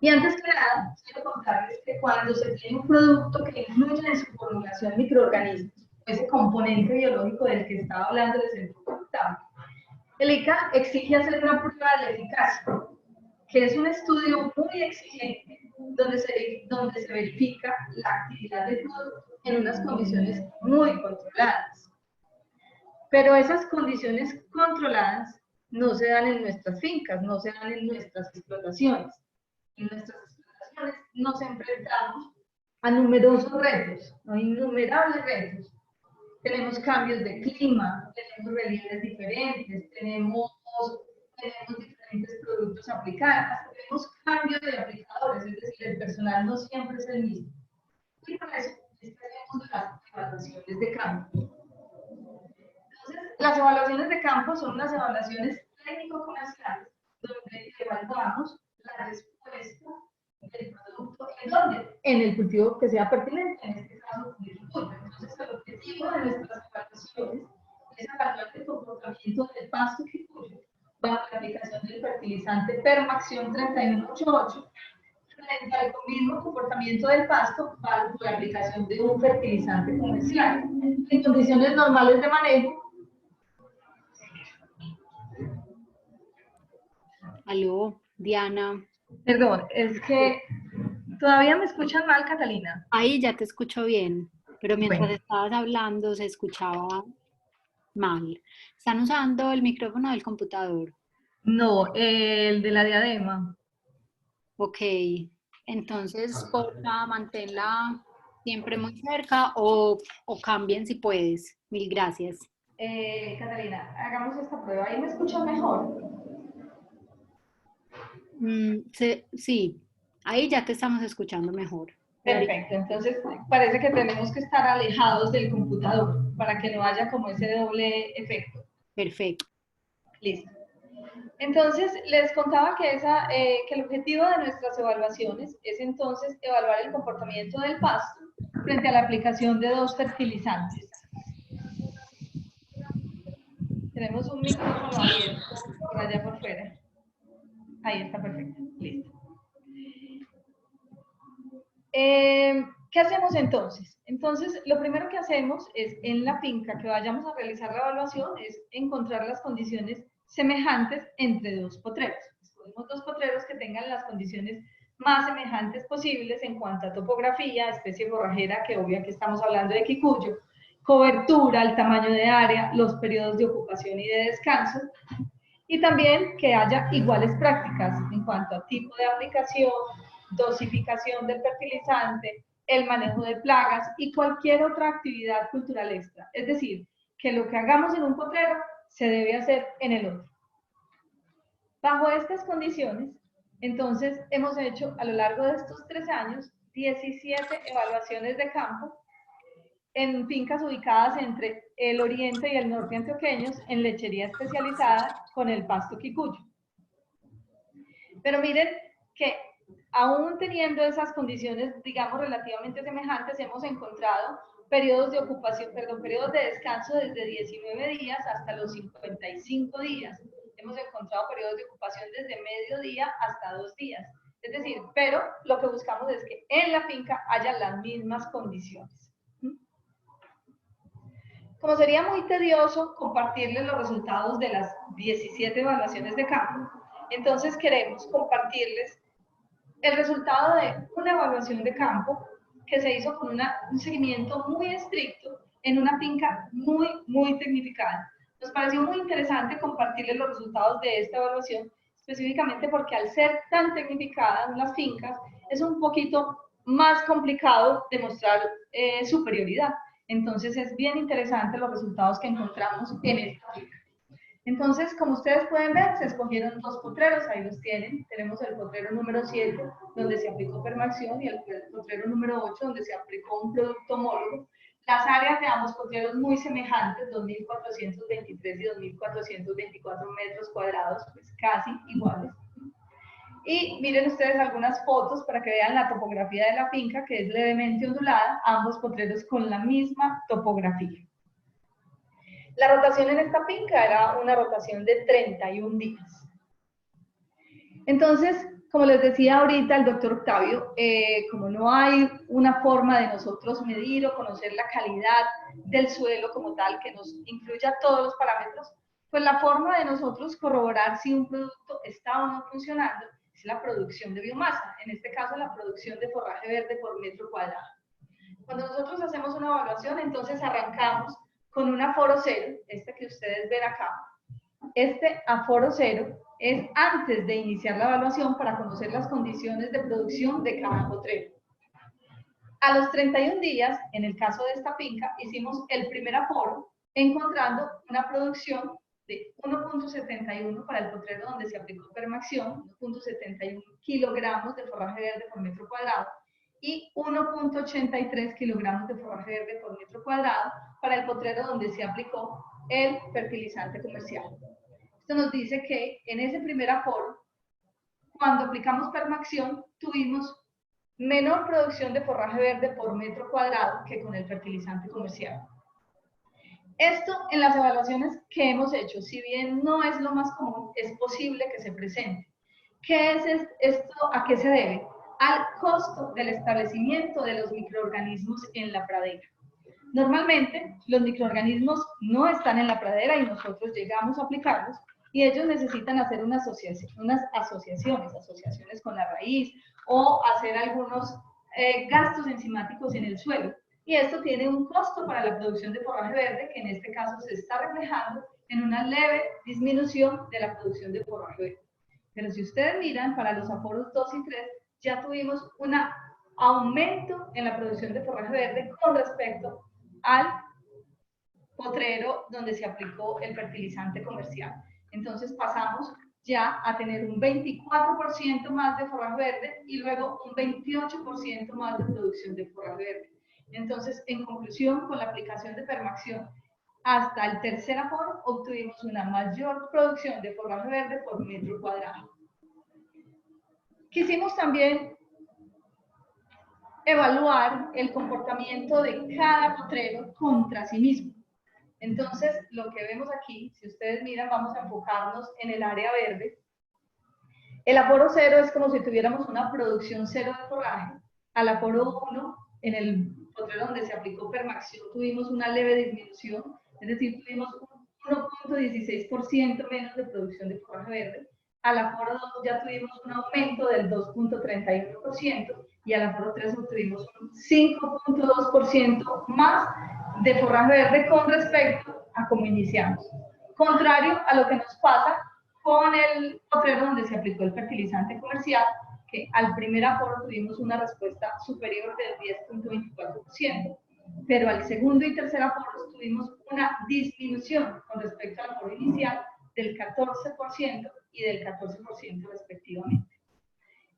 Y antes que nada, quiero contarles que cuando se tiene un producto que incluye en su formulación microorganismos, ese componente biológico del que estaba hablando el centro contable, el ICA exige hacer una prueba de eficacia, que es un estudio muy exigente donde se verifica la actividad del producto en unas condiciones muy controladas. Pero esas condiciones controladas no se dan en nuestras fincas, no se dan en nuestras explotaciones. En nuestras explotaciones nos enfrentamos a numerosos retos, a innumerables retos. Tenemos cambios de clima, tenemos relieves diferentes, tenemos diferentes productos aplicados, tenemos cambios de aplicadores, es decir, el personal no siempre es el mismo. Y por eso tenemos las evaluaciones de campo. Entonces, las evaluaciones de campo son unas evaluaciones técnico-comerciales donde evaluamos la respuesta del producto. ¿En dónde? En el cultivo que sea pertinente, en este caso, el cultivo. Entonces, el objetivo de nuestras evaluaciones es evaluar el comportamiento del pasto que cuyo bajo la aplicación del fertilizante Permaxion 3188 frente al mismo comportamiento del pasto bajo la aplicación de un fertilizante comercial. En condiciones normales de manejo. Aló, Diana. Perdón, es que todavía me escuchan mal, Catalina. Ahí ya te escucho bien, pero mientras Bueno. estabas hablando se escuchaba mal. ¿Están usando el micrófono del computador? No, el de la diadema. Ok, entonces porfa, manténla siempre muy cerca o cambien si puedes. Mil gracias. Catalina, hagamos esta prueba. ¿Ahí me escuchan mejor? Sí, ahí ya te estamos escuchando mejor. Perfecto, entonces parece que tenemos que estar alejados del computador para que no haya como ese doble efecto. Perfecto. Listo. Entonces, les contaba que el objetivo de nuestras evaluaciones es entonces evaluar el comportamiento del pasto frente a la aplicación de 2 fertilizantes. Tenemos un micrófono abierto por allá por fuera. Ahí está, perfecto. Listo. ¿Qué hacemos entonces? Entonces, lo primero que hacemos es, en la finca que vayamos a realizar la evaluación, es encontrar las condiciones semejantes entre 2 potreros. Escogemos 2 potreros que tengan las condiciones más semejantes posibles en cuanto a topografía, especie forrajera, que obvio que estamos hablando de quicuyo, cobertura, el tamaño de área, los periodos de ocupación y de descanso, y también que haya iguales prácticas en cuanto a tipo de aplicación, dosificación del fertilizante, el manejo de plagas y cualquier otra actividad cultural extra. Es decir, que lo que hagamos en un potrero se debe hacer en el otro. Bajo estas condiciones, entonces hemos hecho a lo largo de estos 3 años 17 evaluaciones de campo en fincas ubicadas entre el oriente y el norte antioqueños en lechería especializada con el pasto quicuyo. Pero miren que aún teniendo esas condiciones, digamos, relativamente semejantes, hemos encontrado periodos de ocupación, periodos de descanso desde 19 días hasta los 55 días. Hemos encontrado periodos de ocupación desde medio día hasta 2 días. Es decir, pero lo que buscamos es que en la finca haya las mismas condiciones. Como sería muy tedioso compartirles los resultados de las 17 evaluaciones de campo, entonces queremos compartirles el resultado de una evaluación de campo que se hizo con un seguimiento muy estricto en una finca muy tecnificada. Nos pareció muy interesante compartirles los resultados de esta evaluación, específicamente porque al ser tan tecnificada en las fincas, es un poquito más complicado demostrar superioridad. Entonces es bien interesante los resultados que encontramos en esta finca. Entonces, como ustedes pueden ver, se escogieron 2 potreros, ahí los tienen. Tenemos el potrero número 7, donde se aplicó Permaxion, y el potrero número 8, donde se aplicó un producto homólogo. Las áreas de ambos potreros muy semejantes, 2.423 y 2.424 metros cuadrados, pues casi iguales. Y miren ustedes algunas fotos para que vean la topografía de la finca, que es levemente ondulada, ambos potreros con la misma topografía. La rotación en esta finca era una rotación de 31 días. Entonces, como les decía ahorita el doctor Octavio, como no hay una forma de nosotros medir o conocer la calidad del suelo como tal, que nos incluya todos los parámetros, pues la forma de nosotros corroborar si un producto está o no funcionando es la producción de biomasa, en este caso la producción de forraje verde por metro cuadrado. Cuando nosotros hacemos una evaluación, entonces arrancamos con un aforo cero, este que ustedes ven acá. Este aforo cero es antes de iniciar la evaluación para conocer las condiciones de producción de cada potrero. A los 31 días, en el caso de esta finca, hicimos el primer aforo, encontrando una producción de 1.71 para el potrero donde se aplicó Permaxión, 1.71 kilogramos de forraje verde por metro cuadrado, y 1.83 kilogramos de forraje verde por metro cuadrado para el potrero donde se aplicó el fertilizante comercial. Esto nos dice que en ese primer aforo, cuando aplicamos Permaxión, tuvimos menor producción de forraje verde por metro cuadrado que con el fertilizante comercial. Esto en las evaluaciones que hemos hecho, si bien no es lo más común, es posible que se presente. ¿Qué es esto? ¿A qué se debe? Al costo del establecimiento de los microorganismos en la pradera. Normalmente, los microorganismos no están en la pradera y nosotros llegamos a aplicarlos y ellos necesitan hacer unas asociaciones con la raíz o hacer algunos gastos enzimáticos en el suelo. Y esto tiene un costo para la producción de forraje verde, que en este caso se está reflejando en una leve disminución de la producción de forraje verde. Pero si ustedes miran, para los aforos 2 y 3, ya tuvimos un aumento en la producción de forraje verde con respecto al potrero donde se aplicó el fertilizante comercial. Entonces pasamos ya a tener un 24% más de forraje verde y luego un 28% más de producción de forraje verde. Entonces, en conclusión, con la aplicación de Permaxión, hasta el tercer aforo obtuvimos una mayor producción de forraje verde por metro cuadrado. Quisimos también evaluar el comportamiento de cada potrero contra sí mismo. Entonces, lo que vemos aquí, si ustedes miran, vamos a enfocarnos en el área verde. El aforo cero es como si tuviéramos una producción cero de forraje. Al aforo 1, en el potrero donde se aplicó Permaxión, tuvimos una leve disminución, es decir, tuvimos un 1.16% menos de producción de forraje verde. Al aforo 2 ya tuvimos un aumento del 2.31% y al aforo 3 obtuvimos un 5.2% más de forraje verde con respecto a cómo iniciamos. Contrario a lo que nos pasa con el potrero donde se aplicó el fertilizante comercial, que al primer aforo tuvimos una respuesta superior del 10.24%, pero al segundo y tercer aforo tuvimos una disminución con respecto al aforo inicial del 14% y del 14% respectivamente.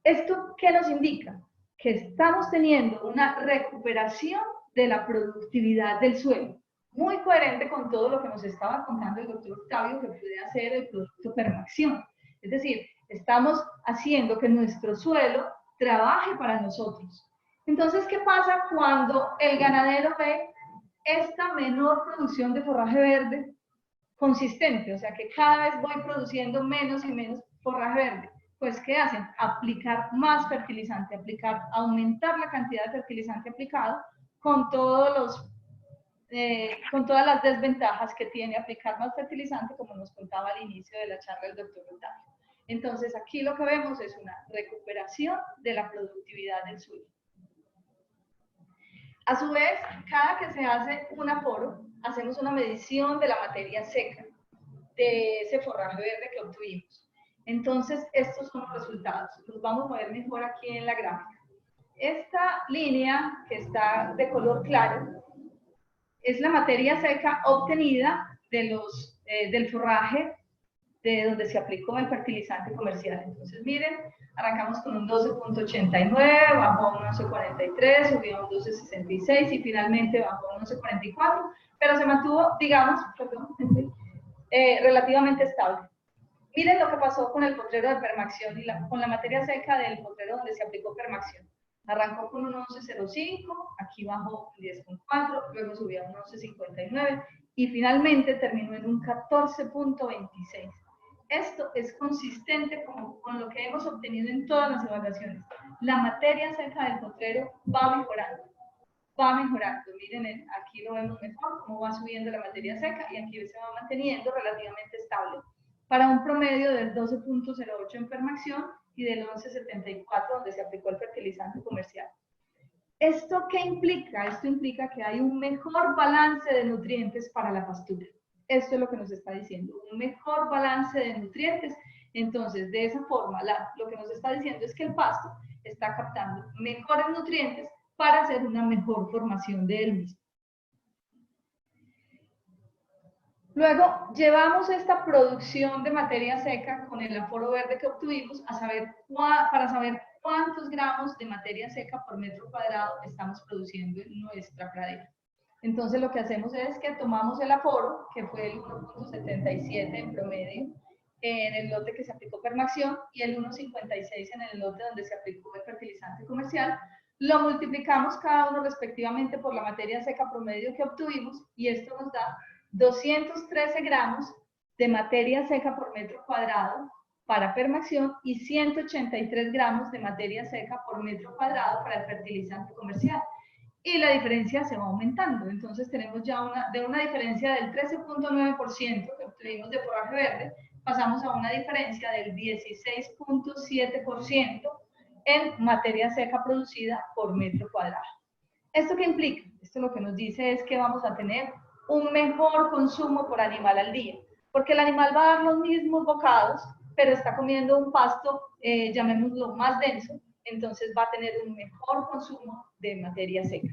¿Esto qué nos indica? Que estamos teniendo una recuperación de la productividad del suelo, muy coherente con todo lo que nos estaba contando el doctor Octavio que puede hacer el producto Permaxión. Es decir, estamos haciendo que nuestro suelo trabaje para nosotros. Entonces, ¿qué pasa cuando el ganadero ve esta menor producción de forraje verde consistente? O sea, que cada vez voy produciendo menos y menos forraje verde. Pues, ¿qué hacen? Aplicar más fertilizante, aumentar la cantidad de fertilizante aplicado con todas las desventajas que tiene aplicar más fertilizante, como nos contaba al inicio de la charla el doctor Octavio. Entonces, aquí lo que vemos es una recuperación de la productividad del suelo. A su vez, cada que se hace un aforo, hacemos una medición de la materia seca, de ese forraje verde que obtuvimos. Entonces, estos son los resultados. Los vamos a ver mejor aquí en la gráfica. Esta línea que está de color claro es la materia seca obtenida del forraje de donde se aplicó el fertilizante comercial. Entonces, miren, arrancamos con un 12.89, bajó a un 11.43, subió a un 12.66 y finalmente bajó a un 11.44, pero se mantuvo, digamos, relativamente estable. Miren lo que pasó con el potrero de Permaxión y con la materia seca del potrero donde se aplicó Permaxión. Arrancó con un 11.05, aquí bajó 10.4, luego subió a un 11.59 y finalmente terminó en un 14.26. Esto es consistente con lo que hemos obtenido en todas las evaluaciones. La materia seca del potrero va mejorando. Va mejorando. Miren, aquí lo vemos mejor, cómo va subiendo la materia seca y aquí se va manteniendo relativamente estable. Para un promedio del 12.08 en permación y del 11.74 donde se aplicó el fertilizante comercial. ¿Esto qué implica? Esto implica que hay un mejor balance de nutrientes para la pastura. Esto es lo que nos está diciendo, un mejor balance de nutrientes. Entonces, de esa forma, lo que nos está diciendo es que el pasto está captando mejores nutrientes para hacer una mejor formación de él mismo. Luego, llevamos esta producción de materia seca con el aforo verde que obtuvimos para saber cuántos gramos de materia seca por metro cuadrado estamos produciendo en nuestra pradera. Entonces, lo que hacemos es que tomamos el aforo, que fue el 1.77 en promedio, en el lote que se aplicó permación, y el 1.56 en el lote donde se aplicó el fertilizante comercial, lo multiplicamos cada uno respectivamente por la materia seca promedio que obtuvimos, y esto nos da 213 gramos de materia seca por metro cuadrado para permación y 183 gramos de materia seca por metro cuadrado para el fertilizante comercial. Y la diferencia se va aumentando. Entonces tenemos ya una diferencia del 13.9% que obtuvimos de forraje verde, pasamos a una diferencia del 16.7% en materia seca producida por metro cuadrado. ¿Esto qué implica? Esto lo que nos dice es que vamos a tener un mejor consumo por animal al día, porque el animal va a dar los mismos bocados, pero está comiendo un pasto, llamémoslo más denso, entonces va a tener un mejor consumo de materia seca.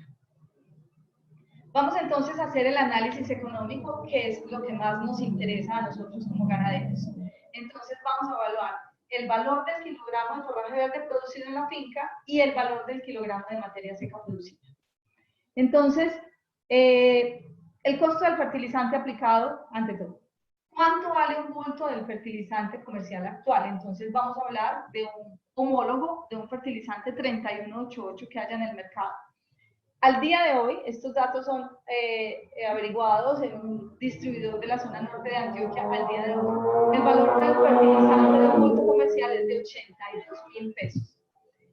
Vamos entonces a hacer el análisis económico, que es lo que más nos interesa a nosotros como ganaderos. Entonces vamos a evaluar el valor del kilogramo de forraje verde producido en la finca y el valor del kilogramo de materia seca producida. Entonces, el costo del fertilizante aplicado, ante todo. ¿Cuánto vale un bulto del fertilizante comercial actual? Entonces vamos a hablar de un homólogo, de un fertilizante 3188 que haya en el mercado. Al día de hoy, estos datos son averiguados en un distribuidor de la zona norte de Antioquia. Al día de hoy, el valor del fertilizante del bulto comercial es de 82.000 pesos.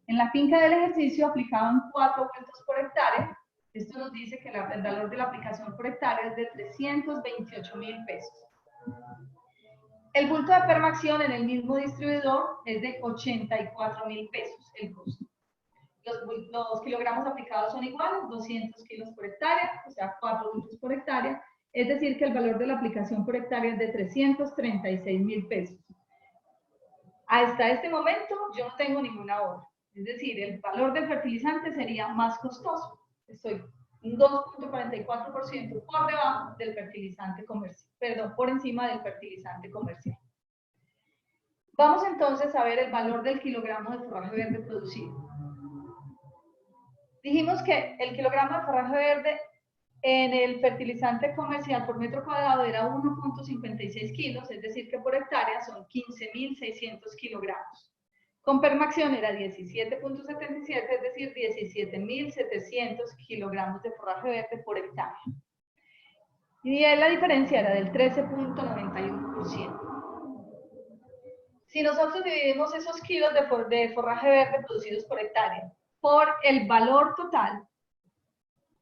En la finca del ejercicio aplicaban 4 bultos por hectárea. Esto nos dice que el valor de la aplicación por hectárea es de 328.000 pesos. El bulto de permación en el mismo distribuidor es de 84.000 pesos el costo. Los kilogramos aplicados son iguales, 200 kilos por hectárea, o sea, 4 bultos por hectárea, es decir, que el valor de la aplicación por hectárea es de 336.000 pesos. Hasta este momento yo no tengo ninguna ahorro, es decir, el valor del fertilizante sería más costoso. Estoy un 2.44% por debajo del fertilizante comercial, perdón, por encima del fertilizante comercial. Vamos entonces a ver el valor del kilogramo de forraje verde producido. Dijimos que el kilogramo de forraje verde en el fertilizante comercial por metro cuadrado era 1.56 kilos, es decir, que por hectárea son 15.600 kilogramos. Con permación era 17.77, es decir, 17.700 kilogramos de forraje verde por hectárea. Y la diferencia era del 13.91%. Si nosotros dividimos esos kilos de forraje verde producidos por hectárea por el valor total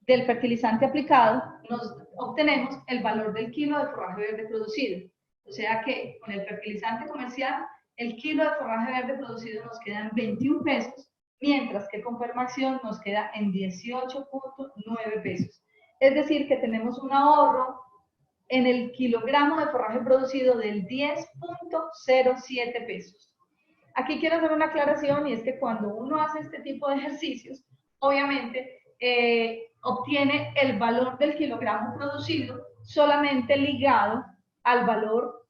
del fertilizante aplicado, nos obtenemos el valor del kilo de forraje verde producido. O sea que con el fertilizante comercial, el kilo de forraje verde producido nos queda en 21 pesos, mientras que con permación nos queda en 18.9 pesos. Es decir, que tenemos un ahorro en el kilogramo de forraje producido del 10.07 pesos. Aquí quiero hacer una aclaración, y es que cuando uno hace este tipo de ejercicios, obviamente obtiene el valor del kilogramo producido solamente ligado al valor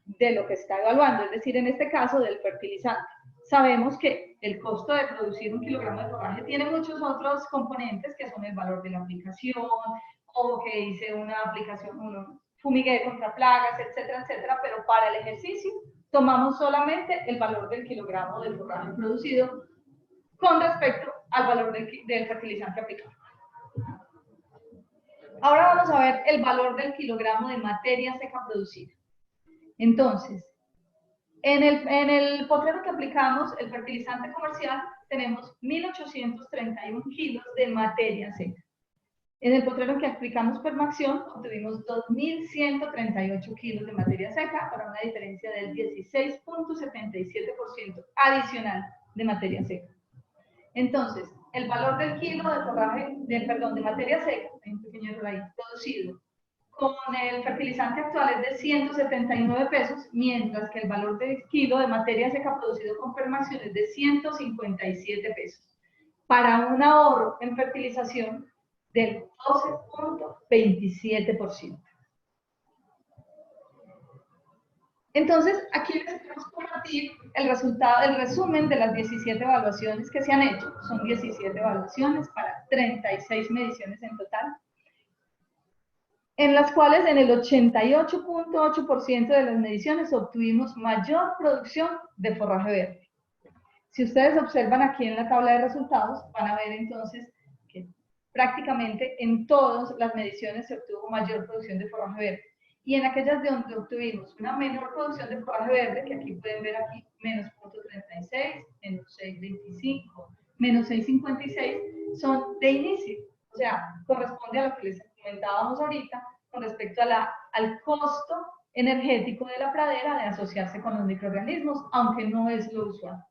de lo que está evaluando, es decir, en este caso del fertilizante. Sabemos que el costo de producir un kilogramo de forraje tiene muchos otros componentes, que son el valor de la aplicación, o que hice una aplicación, fumigué contra plagas, etcétera, etcétera, pero para el ejercicio tomamos solamente el valor del kilogramo de forraje producido con respecto al valor del fertilizante aplicado. Ahora vamos a ver el valor del kilogramo de materia seca producida. Entonces, En el potrero que aplicamos, el fertilizante comercial, tenemos 1.831 kilos de materia seca. En el potrero que aplicamos Permaxión, obtuvimos 2.138 kilos de materia seca para una diferencia del 16.77% adicional de materia seca. Entonces, el valor del kilo de forraje, de materia seca, hay un pequeño error ahí, producido con el fertilizante actual es de 179 pesos, mientras que el valor del kilo de materia seca producido con Permaxión es de 157 pesos, para un ahorro en fertilización del 12.27%. Entonces, aquí les queremos compartir el resultado, el resumen de las 17 evaluaciones que se han hecho. Son 17 evaluaciones para 36 mediciones en total, en las cuales en el 88.8% de las mediciones obtuvimos mayor producción de forraje verde. Si ustedes observan aquí en la tabla de resultados, van a ver entonces que prácticamente en todas las mediciones se obtuvo mayor producción de forraje verde. Y en aquellas de donde obtuvimos una menor producción de forraje verde, que aquí pueden ver aquí, menos 0.36, menos 6.25, menos 6.56, son de inicio. O sea, corresponde a lo que les comentábamos ahorita con respecto a al costo energético de la pradera de asociarse con los microorganismos, aunque no es lo usual.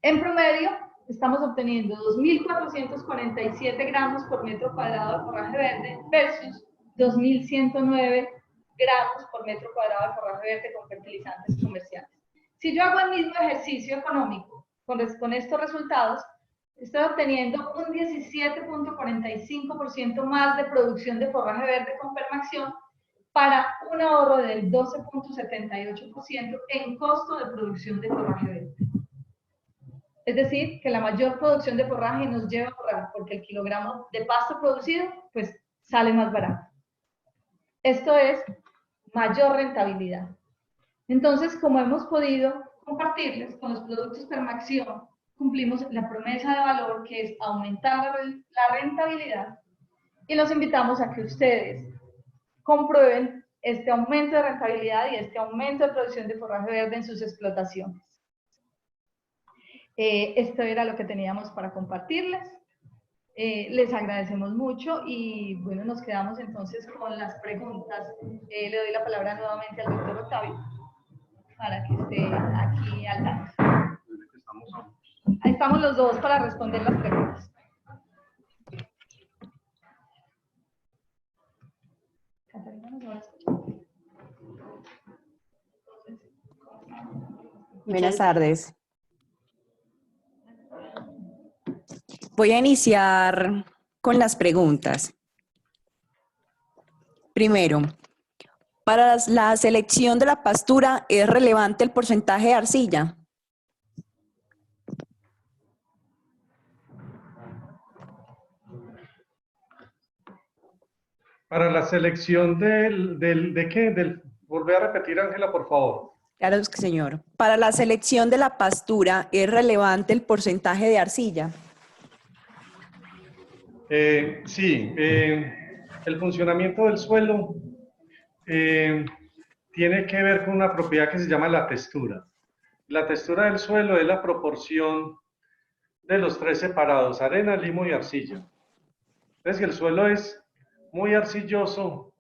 En promedio, estamos obteniendo 2.447 gramos por metro cuadrado de forraje verde versus 2.109 gramos por metro cuadrado de forraje verde con fertilizantes comerciales. Si yo hago el mismo ejercicio económico con estos resultados, estoy obteniendo un 17.45% más de producción de forraje verde con Permaxión para un ahorro del 12.78% en costo de producción de forraje verde. Es decir, que la mayor producción de forraje nos lleva a ahorrar porque el kilogramo de pasto producido pues sale más barato. Esto es mayor rentabilidad. Entonces, como hemos podido compartirles con los productos Permaxión, cumplimos la promesa de valor que es aumentar la rentabilidad y los invitamos a que ustedes comprueben este aumento de rentabilidad y este aumento de producción de forraje verde en sus explotaciones. Esto era lo que teníamos para compartirles. Les agradecemos mucho y bueno, nos quedamos entonces con las preguntas. Le doy la palabra nuevamente al doctor Octavio para que esté aquí al tanto. Ahí estamos los dos para responder las preguntas. Catalina, ¿nos va a escuchar? Buenas tardes. Voy a iniciar con las preguntas. Primero, para la selección de la pastura, ¿es relevante el porcentaje de arcilla? Para la selección ¿de qué? Volver a repetir, Ángela, por favor. Claro, señor. Para la selección de la pastura, ¿es relevante el porcentaje de arcilla? Sí, el funcionamiento del suelo tiene que ver con una propiedad que se llama la textura. La textura del suelo es la proporción de los tres separados, arena, limo y arcilla. Entonces, si el suelo es muy arcilloso,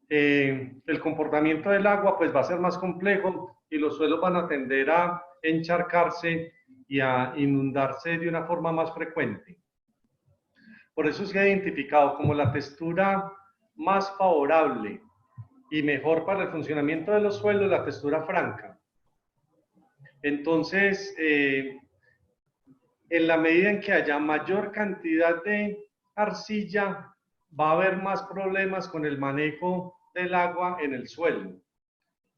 el comportamiento del agua pues va a ser más complejo y los suelos van a tender a encharcarse y a inundarse de una forma más frecuente. Por eso se ha identificado como la textura más favorable y mejor para el funcionamiento de los suelos la textura franca. Entonces, en la medida en que haya mayor cantidad de arcilla, va a haber más problemas con el manejo del agua en el suelo.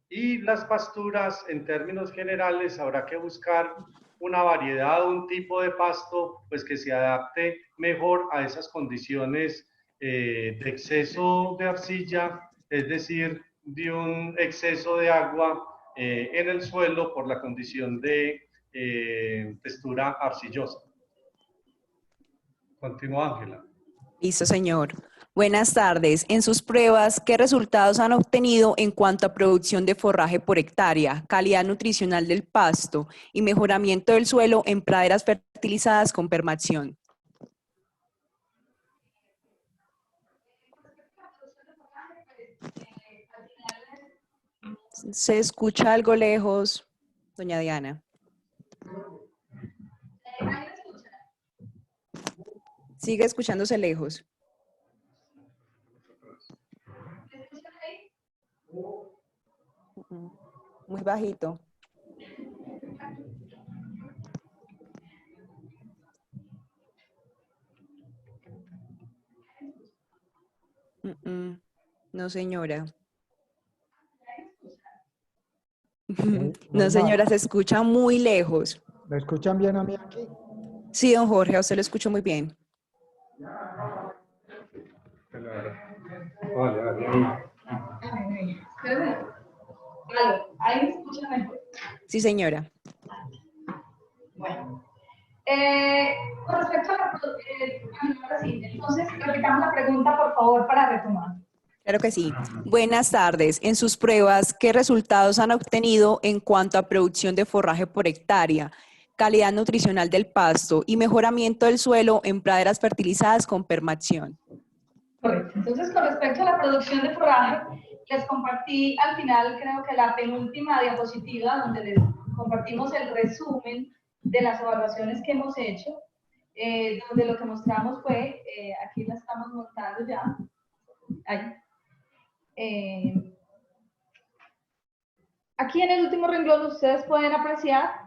Y las pasturas, en términos generales, habrá que buscar una variedad, un tipo de pasto, pues que se adapte mejor a esas condiciones de exceso de arcilla, es decir, de un exceso de agua en el suelo por la condición de textura arcillosa. Continúa, Ángela. Listo, señor. Buenas tardes. En sus pruebas, ¿qué resultados han obtenido en cuanto a producción de forraje por hectárea, calidad nutricional del pasto y mejoramiento del suelo en praderas fertilizadas con permaxión? Se escucha algo lejos, doña Diana. Sigue escuchándose lejos. Muy bajito. No, señora. No, señora, se escucha muy lejos. ¿Me escuchan bien a mí aquí? Sí, don Jorge, a usted lo escucho muy bien. Ahí me escuchan mejor. Sí, señora. Bueno. Con respecto a la ahora sí, entonces repitamos la pregunta, por favor, para retomar. Claro que sí. Buenas tardes. En sus pruebas, ¿qué resultados han obtenido en cuanto a producción de forraje por hectárea, calidad nutricional del pasto y mejoramiento del suelo en praderas fertilizadas con permaxión? Correcto. Entonces, con respecto a la producción de forraje, les compartí al final, creo que la penúltima diapositiva, donde les compartimos el resumen de las evaluaciones que hemos hecho, donde lo que mostramos fue, aquí la estamos montando ya, ahí. Aquí en el último renglón ustedes pueden apreciar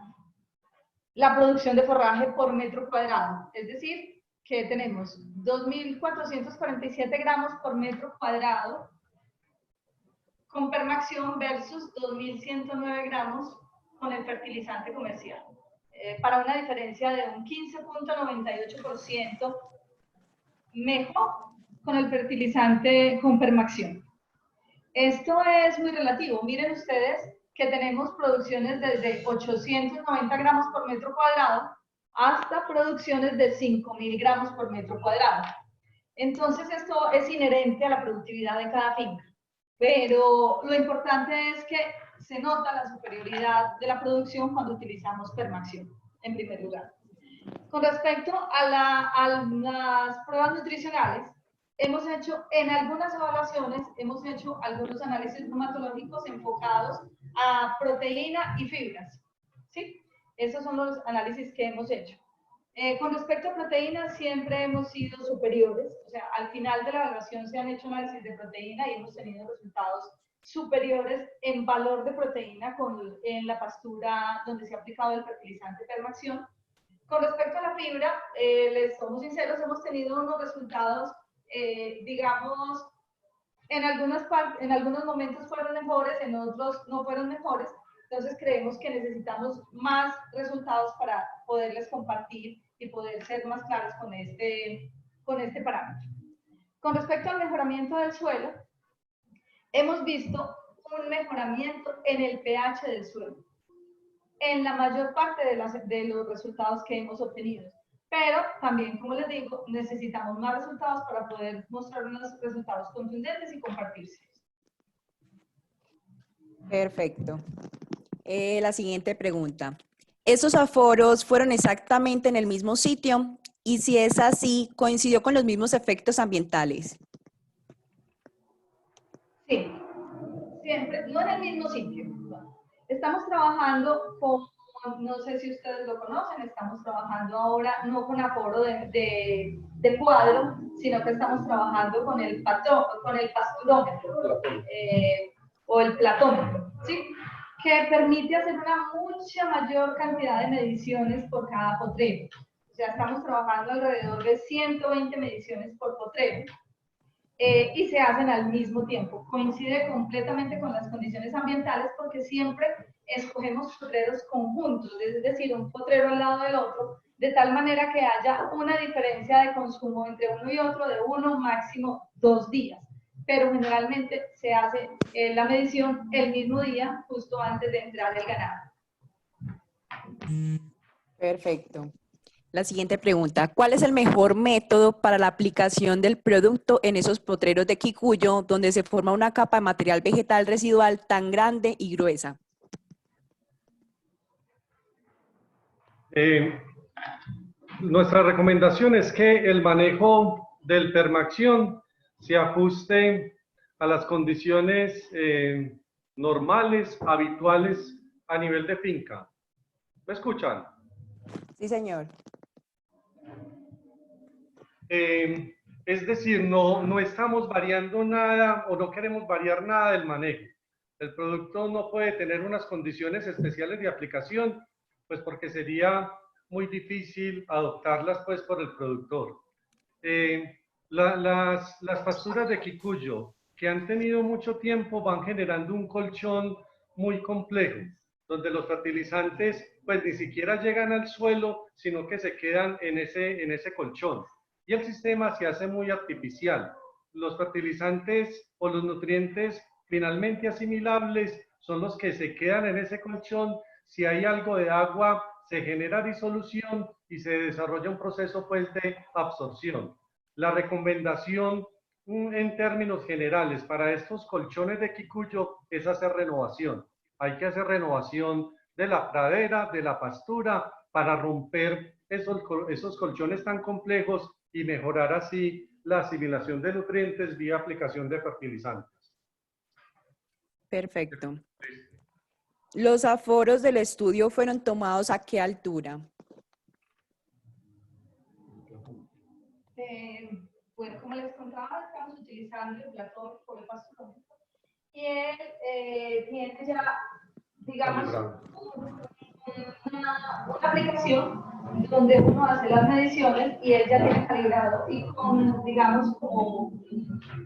la producción de forraje por metro cuadrado, es decir, que tenemos 2.447 gramos por metro cuadrado con permaxión versus 2.109 gramos con el fertilizante comercial, para una diferencia de un 15.98% mejor con el fertilizante con permaxión. Esto es muy relativo. Miren ustedes que tenemos producciones desde 890 gramos por metro cuadrado hasta producciones de 5.000 gramos por metro cuadrado. Entonces, esto es inherente a la productividad de cada finca. Pero lo importante es que se nota la superioridad de la producción cuando utilizamos permaxión, en primer lugar. Con respecto a las pruebas nutricionales, hemos hecho en algunas evaluaciones, hemos hecho algunos análisis bromatológicos enfocados a proteína y fibras. ¿Sí? Esos son los análisis que hemos hecho. Con respecto a proteína, siempre hemos sido superiores. O sea, al final de la evaluación se han hecho análisis de proteína y hemos tenido resultados superiores en valor de proteína en la pastura donde se ha aplicado el fertilizante permaxión. Con respecto a la fibra, les somos sinceros, hemos tenido unos resultados, digamos, en algunos momentos fueron mejores, en otros no fueron mejores. Entonces creemos que necesitamos más resultados para poderles compartir y poder ser más claros con este parámetro. Con respecto al mejoramiento del suelo, hemos visto un mejoramiento en el pH del suelo en la mayor parte de los resultados que hemos obtenido. Pero también, como les digo, necesitamos más resultados para poder mostrar unos resultados contundentes y compartirse. Perfecto. La siguiente pregunta. ¿Estos aforos fueron exactamente en el mismo sitio? Y si es así, ¿coincidió con los mismos efectos ambientales? Sí, siempre, no en el mismo sitio. Estamos trabajando con, no sé si ustedes lo conocen, estamos trabajando ahora no con aforo de cuadro, sino que estamos trabajando con el pasturómetro o el platómetro, ¿sí? Que permite hacer una mucha mayor cantidad de mediciones por cada potrero. O sea, estamos trabajando alrededor de 120 mediciones por potrero. Y se hacen al mismo tiempo. Coincide completamente con las condiciones ambientales porque siempre escogemos potreros conjuntos, es decir, un potrero al lado del otro, de tal manera que haya una diferencia de consumo entre uno y otro de 1, máximo 2 días. Pero generalmente se hace la medición el mismo día, justo antes de entrar el ganado. Perfecto. La siguiente pregunta, ¿cuál es el mejor método para la aplicación del producto en esos potreros de Kikuyo donde se forma una capa de material vegetal residual tan grande y gruesa? Nuestra recomendación es que el manejo del permaacción se ajuste a las condiciones normales, habituales a nivel de finca. ¿Me escuchan? Sí, señor. Es decir, no estamos variando nada o no queremos variar nada del manejo. El producto no puede tener unas condiciones especiales de aplicación, pues porque sería muy difícil adoptarlas pues por el productor. Las pasturas de Kikuyo que han tenido mucho tiempo van generando un colchón muy complejo, donde los fertilizantes pues ni siquiera llegan al suelo, sino que se quedan en ese colchón. Y el sistema se hace muy artificial. Los fertilizantes o los nutrientes finalmente asimilables son los que se quedan en ese colchón. Si hay algo de agua, se genera disolución y se desarrolla un proceso pues de absorción. La recomendación en términos generales para estos colchones de Kikuyo es hacer renovación. Hay que hacer renovación de la pradera, de la pastura, para romper esos colchones tan complejos y mejorar así la asimilación de nutrientes vía aplicación de fertilizantes. Perfecto. ¿Los aforos del estudio fueron tomados a qué altura? Bueno, como les contaba, estamos utilizando el platón por el pastor. Y él tiene ya, digamos, una aplicación donde uno hace las mediciones y él ya tiene calibrado y con, digamos, como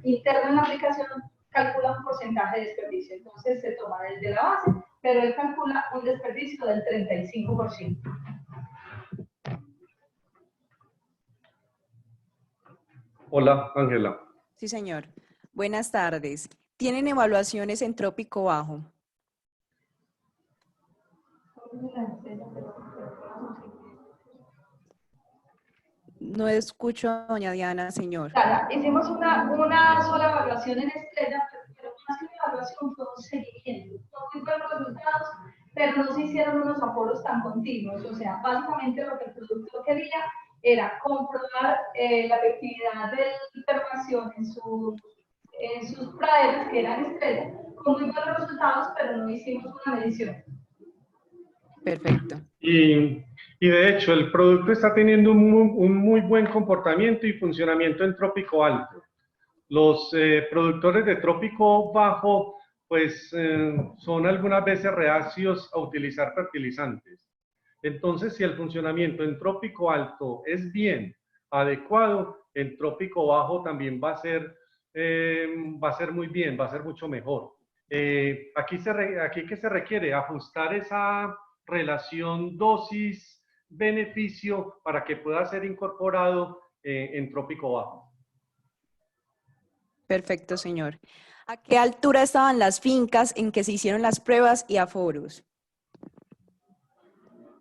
interno en la aplicación calcula un porcentaje de desperdicio. Entonces se toma desde la base, pero él calcula un desperdicio del 35%. Hola, Ángela. Sí, señor. Buenas tardes. ¿Tienen evaluaciones en trópico bajo? No escucho a doña Diana, señor. Claro, hicimos una sola evaluación en estrella, pero más que una evaluación fue un seguimiento. No muy buenos resultados, pero no se hicieron unos aforos tan continuos. O sea, básicamente lo que el productor quería era comprobar la efectividad de la perforación en sus praderas, que eran estrellas, con muy buenos resultados, pero no hicimos una medición. Perfecto. Y de hecho, el producto está teniendo un muy buen comportamiento y funcionamiento en trópico alto. Los productores de trópico bajo, pues son algunas veces reacios a utilizar fertilizantes. Entonces, si el funcionamiento en trópico alto es bien adecuado, en trópico bajo también va a ser muy bien, va a ser mucho mejor. Aquí que se requiere ajustar esa relación dosis-beneficio para que pueda ser incorporado en trópico bajo. Perfecto, señor. ¿A qué altura estaban las fincas en que se hicieron las pruebas y aforos?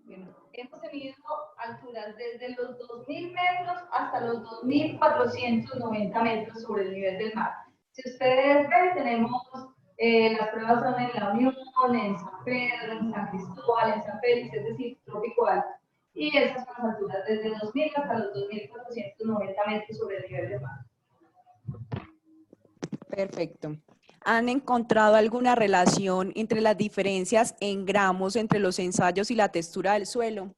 Bueno, hemos tenido alturas desde los 2.000 metros hasta los 2.490 metros sobre el nivel del mar. Si ustedes ven, tenemos las pruebas son en La Unión, en San Pedro, en San Cristóbal, en San Félix, es decir, trópico alto. Y esas son las alturas desde 2.000 hasta los 2.490 metros sobre el nivel del mar. Perfecto. ¿Han encontrado alguna relación entre las diferencias en gramos entre los ensayos y la textura del suelo?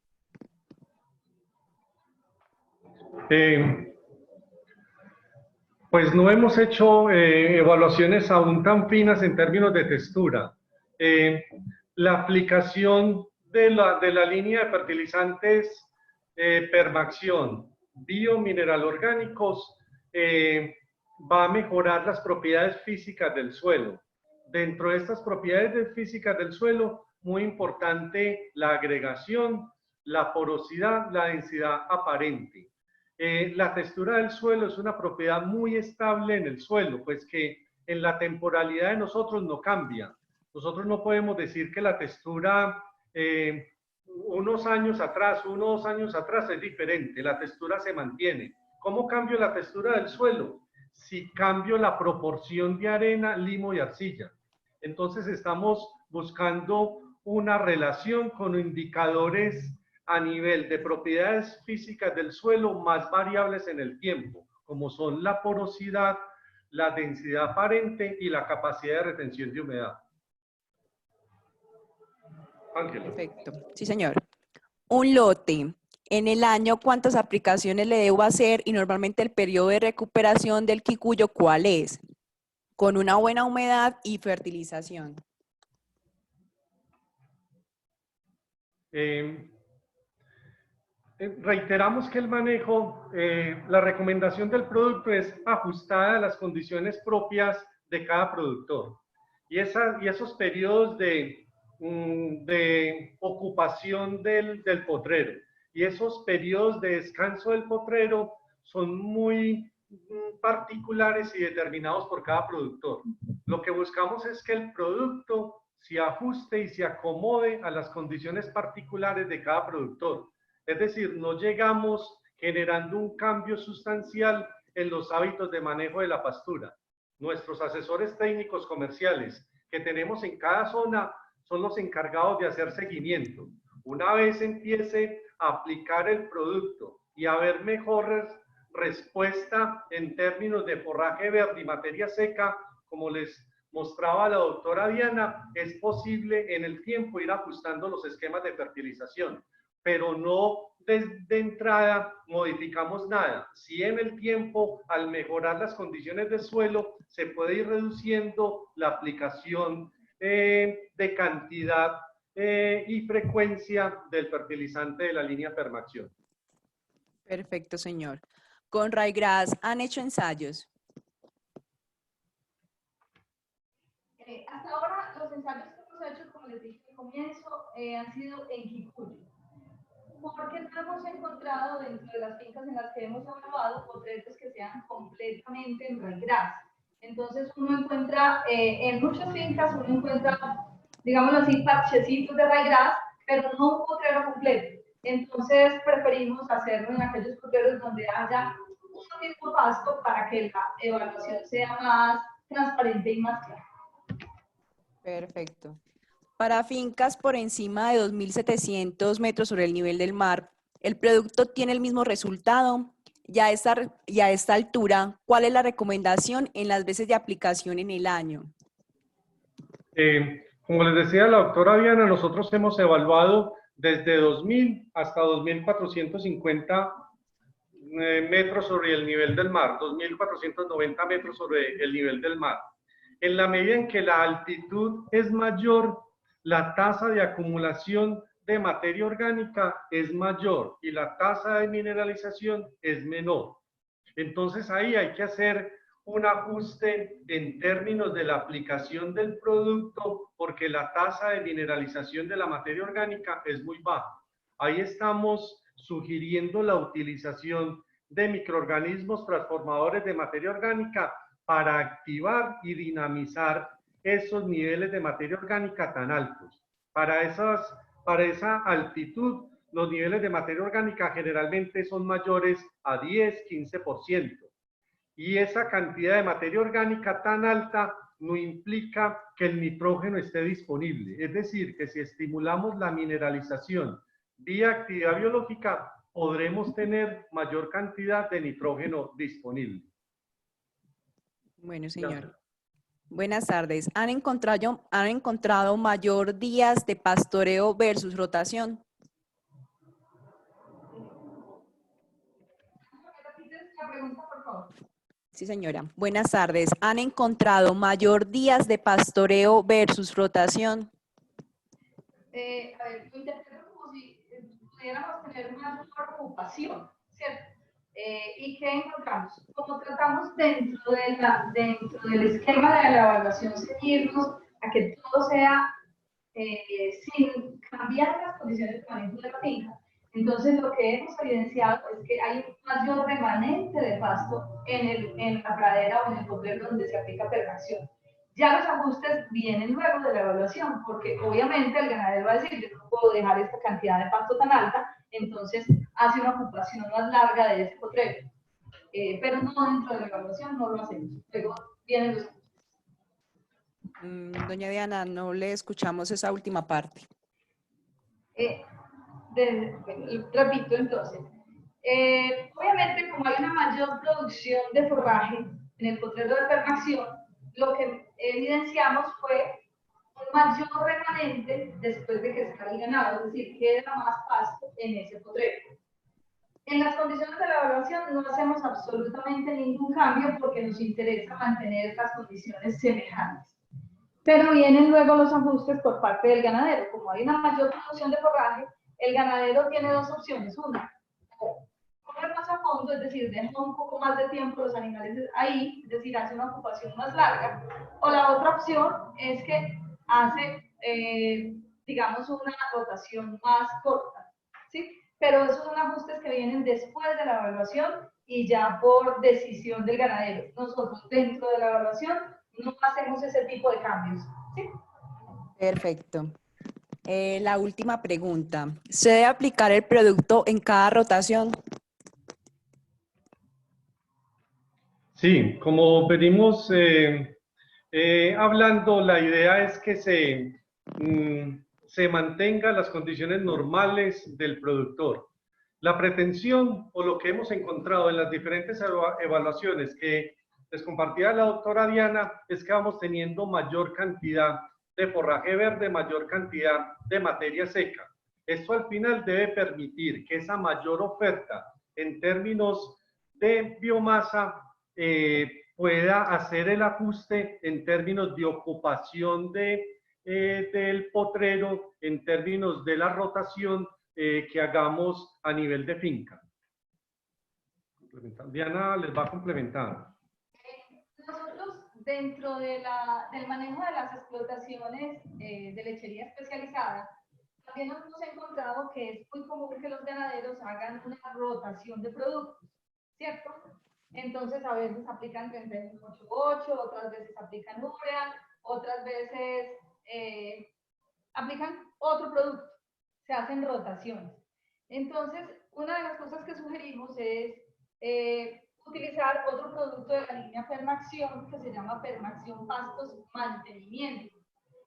Pues no hemos hecho evaluaciones aún tan finas en términos de textura. La aplicación de la línea de fertilizantes Permaxion, biomineral orgánicos, va a mejorar las propiedades físicas del suelo. Dentro de estas propiedades físicas del suelo, muy importante la agregación, la porosidad, la densidad aparente. La textura del suelo es una propiedad muy estable en el suelo, pues que en la temporalidad de nosotros no cambia. Nosotros no podemos decir que la textura unos años atrás, 1 o 2 años atrás, es diferente, la textura se mantiene. ¿Cómo cambio la textura del suelo? Si cambio la proporción de arena, limo y arcilla. Entonces estamos buscando una relación con indicadores a nivel de propiedades físicas del suelo más variables en el tiempo, como son la porosidad, la densidad aparente y la capacidad de retención de humedad. Ángel. Perfecto. Sí, señor. Un lote. En el año, ¿cuántas aplicaciones le debo hacer? Y normalmente el periodo de recuperación del quicuyo, ¿cuál es? Con una buena humedad y fertilización. Reiteramos que el manejo, la recomendación del producto es ajustada a las condiciones propias de cada productor. Y esos periodos de ocupación del potrero y esos periodos de descanso del potrero son muy particulares y determinados por cada productor. Lo que buscamos es que el producto se ajuste y se acomode a las condiciones particulares de cada productor. Es decir, no llegamos generando un cambio sustancial en los hábitos de manejo de la pastura. Nuestros asesores técnicos comerciales que tenemos en cada zona son los encargados de hacer seguimiento. Una vez empiece a aplicar el producto y a ver mejores respuesta en términos de forraje verde y materia seca, como les mostraba la doctora Diana, es posible en el tiempo ir ajustando los esquemas de fertilización, pero no desde entrada modificamos nada. Si en el tiempo, al mejorar las condiciones del suelo, se puede ir reduciendo la aplicación de cantidad y frecuencia del fertilizante de la línea Permaxion. Perfecto, señor. Con Ryegrass, ¿han hecho ensayos? Hasta ahora los ensayos que hemos hecho, como les dije al comienzo, han sido en quicuyo. Porque no hemos encontrado dentro de las fincas en las que hemos evaluado potreros que sean completamente en Ryegrass. Entonces uno encuentra, en muchas fincas uno encuentra, digámoslo así, parchecitos de Ryegrass, pero no un potrero completo. Entonces preferimos hacerlo en aquellos potreros donde haya un mismo pasto para que la evaluación sea más transparente y más clara. Perfecto. Para fincas por encima de 2.700 metros sobre el nivel del mar, ¿el producto tiene el mismo resultado? Y a esta altura, ¿cuál es la recomendación en las veces de aplicación en el año? Como les decía la doctora Diana, nosotros hemos evaluado desde 2.000 hasta 2.450 metros sobre el nivel del mar, 2.490 metros sobre el nivel del mar. En la medida en que la altitud es mayor, la tasa de acumulación de materia orgánica es mayor y la tasa de mineralización es menor. Entonces ahí hay que hacer un ajuste en términos de la aplicación del producto porque la tasa de mineralización de la materia orgánica es muy baja. Ahí estamos sugiriendo la utilización de microorganismos transformadores de materia orgánica para activar y dinamizar esos niveles de materia orgánica tan altos. Para esa altitud, los niveles de materia orgánica generalmente son mayores a 10, 15%. Y esa cantidad de materia orgánica tan alta no implica que el nitrógeno esté disponible. Es decir, que si estimulamos la mineralización vía actividad biológica, podremos tener mayor cantidad de nitrógeno disponible. Bueno, señor. Buenas tardes. ¿Han encontrado mayor días de pastoreo versus rotación? Sí, señora. Buenas tardes. ¿Han encontrado mayor días de pastoreo versus rotación? A ver, lo interpreto como si pudiéramos tener una ocupación, ¿cierto? ¿Y qué encontramos? Como tratamos dentro del esquema de la evaluación seguirnos a que todo sea sin cambiar las condiciones de manejo de la finca. Entonces lo que hemos evidenciado es que hay un mayor remanente de pasto en la pradera o en el potrero donde se aplica Permaxion. Ya los ajustes vienen luego de la evaluación, porque obviamente el ganadero va a decir, yo no puedo dejar esta cantidad de pasto tan alta, entonces hace una ocupación más larga de ese potrero. Pero no dentro de la evaluación, no lo hacemos. Luego vienen los ajustes. Doña Diana, no le escuchamos esa última parte. Repito entonces, obviamente como hay una mayor producción de forraje en el potrero de permación, lo que evidenciamos fue un mayor remanente después de que se cae el ganado, es decir, queda más pasto en ese potrero. En las condiciones de la evaluación no hacemos absolutamente ningún cambio porque nos interesa mantener las condiciones semejantes. Pero vienen luego los ajustes por parte del ganadero. Como hay una mayor producción de forraje, el ganadero tiene dos opciones. Una, o comer más a fondo, es decir, deja un poco más de tiempo los animales ahí, es decir, hace una ocupación más larga. O la otra opción es que hace, digamos, una rotación más corta, ¿sí? Pero esos son ajustes que vienen después de la evaluación y ya por decisión del ganadero. Nosotros dentro de la evaluación no hacemos ese tipo de cambios, ¿sí? Perfecto. La última pregunta. ¿Se debe aplicar el producto en cada rotación? Sí, como venimos hablando, la idea es que se mantengan las condiciones normales del productor. La pretensión o lo que hemos encontrado en las diferentes evaluaciones que les compartía la doctora Diana es que vamos teniendo mayor cantidad de forraje verde, mayor cantidad de materia seca. Esto al final debe permitir que esa mayor oferta en términos de biomasa pueda hacer el ajuste en términos de ocupación del potrero, en términos de la rotación que hagamos a nivel de finca. Diana les va a complementar. Nosotros, dentro de del manejo de las explotaciones de lechería especializada, también nos hemos encontrado que es muy común que los ganaderos hagan una rotación de productos, ¿cierto? Entonces, a veces aplican 38.8, otras veces aplican urea, otras veces aplican otro producto, se hacen rotaciones. Entonces, una de las cosas que sugerimos es utilizar otro producto de la línea Permaxión que se llama Permaxión Pastos Mantenimiento.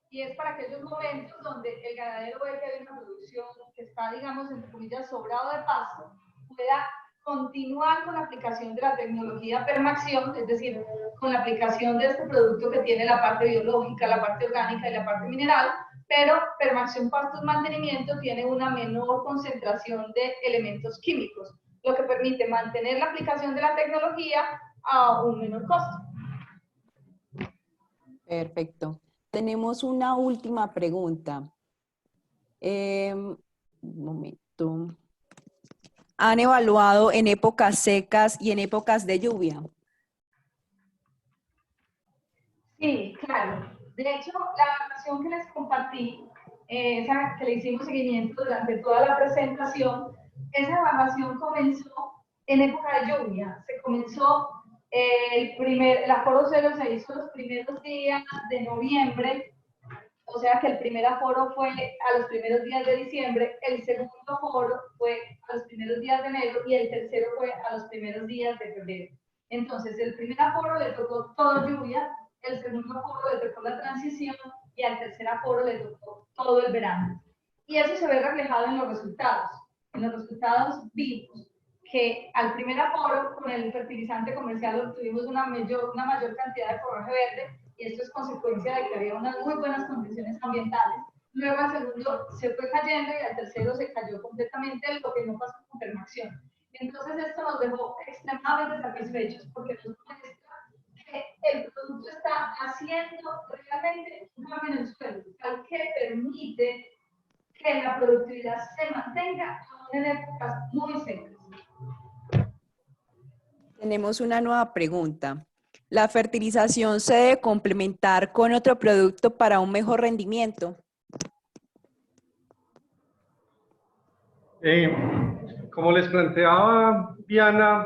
Y es para aquellos momentos donde el ganadero ve que hay una producción que está, digamos, entre comillas, sobrado de pasto, pueda continuar con la aplicación de la tecnología Permaxión, es decir, con la aplicación de este producto que tiene la parte biológica, la parte orgánica y la parte mineral, pero Permaxión Pastos Mantenimiento tiene una menor concentración de elementos químicos, lo que permite mantener la aplicación de la tecnología a un menor costo. Perfecto. Tenemos una última pregunta. Un momento. ¿Han evaluado en épocas secas y en épocas de lluvia? Sí, claro. De hecho, la evaluación que les compartí, esa que le hicimos seguimiento durante toda la presentación, esa evaluación comenzó en época de lluvia. Se comenzó, el aforo cero se hizo los primeros días de noviembre, o sea que el primer aforo fue a los primeros días de diciembre, el segundo aforo fue a los primeros días de enero y el tercero fue a los primeros días de febrero. Entonces, el primer aforo le tocó todo lluvia, el segundo aforo le tocó la transición y al tercer aforo le tocó todo el verano. Y eso se ve reflejado en los resultados. En los resultados vimos que al primer aforo, con el fertilizante comercial, obtuvimos una mayor cantidad de forraje verde, y esto es consecuencia de que había unas muy buenas condiciones ambientales. Luego al segundo se fue cayendo y al tercero se cayó completamente, lo que no pasó con Permaxión. Entonces esto nos dejó extremadamente satisfechos porque nos muestra que el producto está haciendo realmente un cambio en el suelo, al que permite que la productividad se mantenga aún en épocas muy secas. Tenemos una nueva pregunta. ¿La fertilización se debe complementar con otro producto para un mejor rendimiento? Como les planteaba Diana,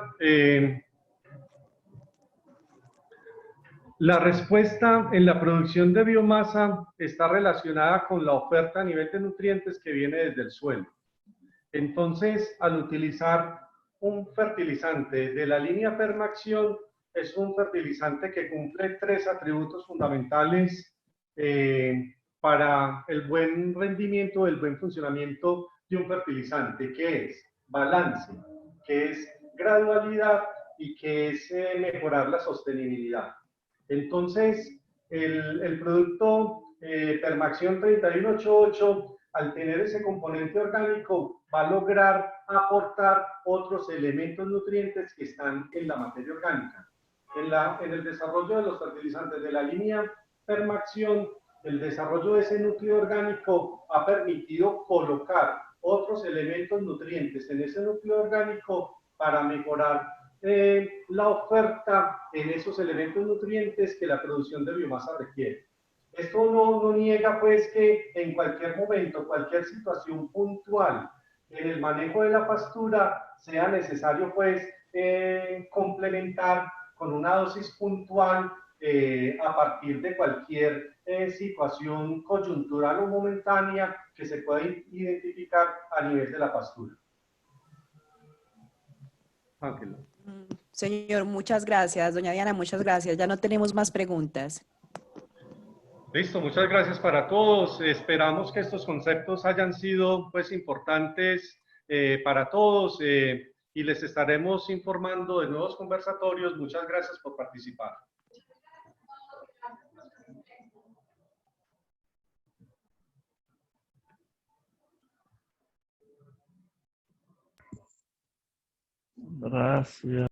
La respuesta en la producción de biomasa está relacionada con la oferta a nivel de nutrientes que viene desde el suelo. Entonces, al utilizar un fertilizante de la línea Permaxion, es un fertilizante que cumple 3 atributos fundamentales para el buen rendimiento, el buen funcionamiento de un fertilizante, que es balance, que es gradualidad y que es mejorar la sostenibilidad. Entonces, el producto Permaxion 3188, al tener ese componente orgánico, va a lograr aportar otros elementos nutrientes que están en la materia orgánica. En el desarrollo de los fertilizantes de la línea Permaxion, el desarrollo de ese núcleo orgánico ha permitido colocar otros elementos nutrientes en ese núcleo orgánico para mejorar la oferta en esos elementos nutrientes que la producción de biomasa requiere. Esto no niega pues que en cualquier momento, cualquier situación puntual en el manejo de la pastura sea necesario pues complementar con una dosis puntual a partir de cualquier situación coyuntural o momentánea que se pueda identificar a nivel de la pastura. Ángela. Señor, muchas gracias. Doña Diana, muchas gracias. Ya no tenemos más preguntas. Listo, muchas gracias para todos. Esperamos que estos conceptos hayan sido pues importantes para todos y les estaremos informando de nuevos conversatorios. Muchas gracias por participar. Gracias.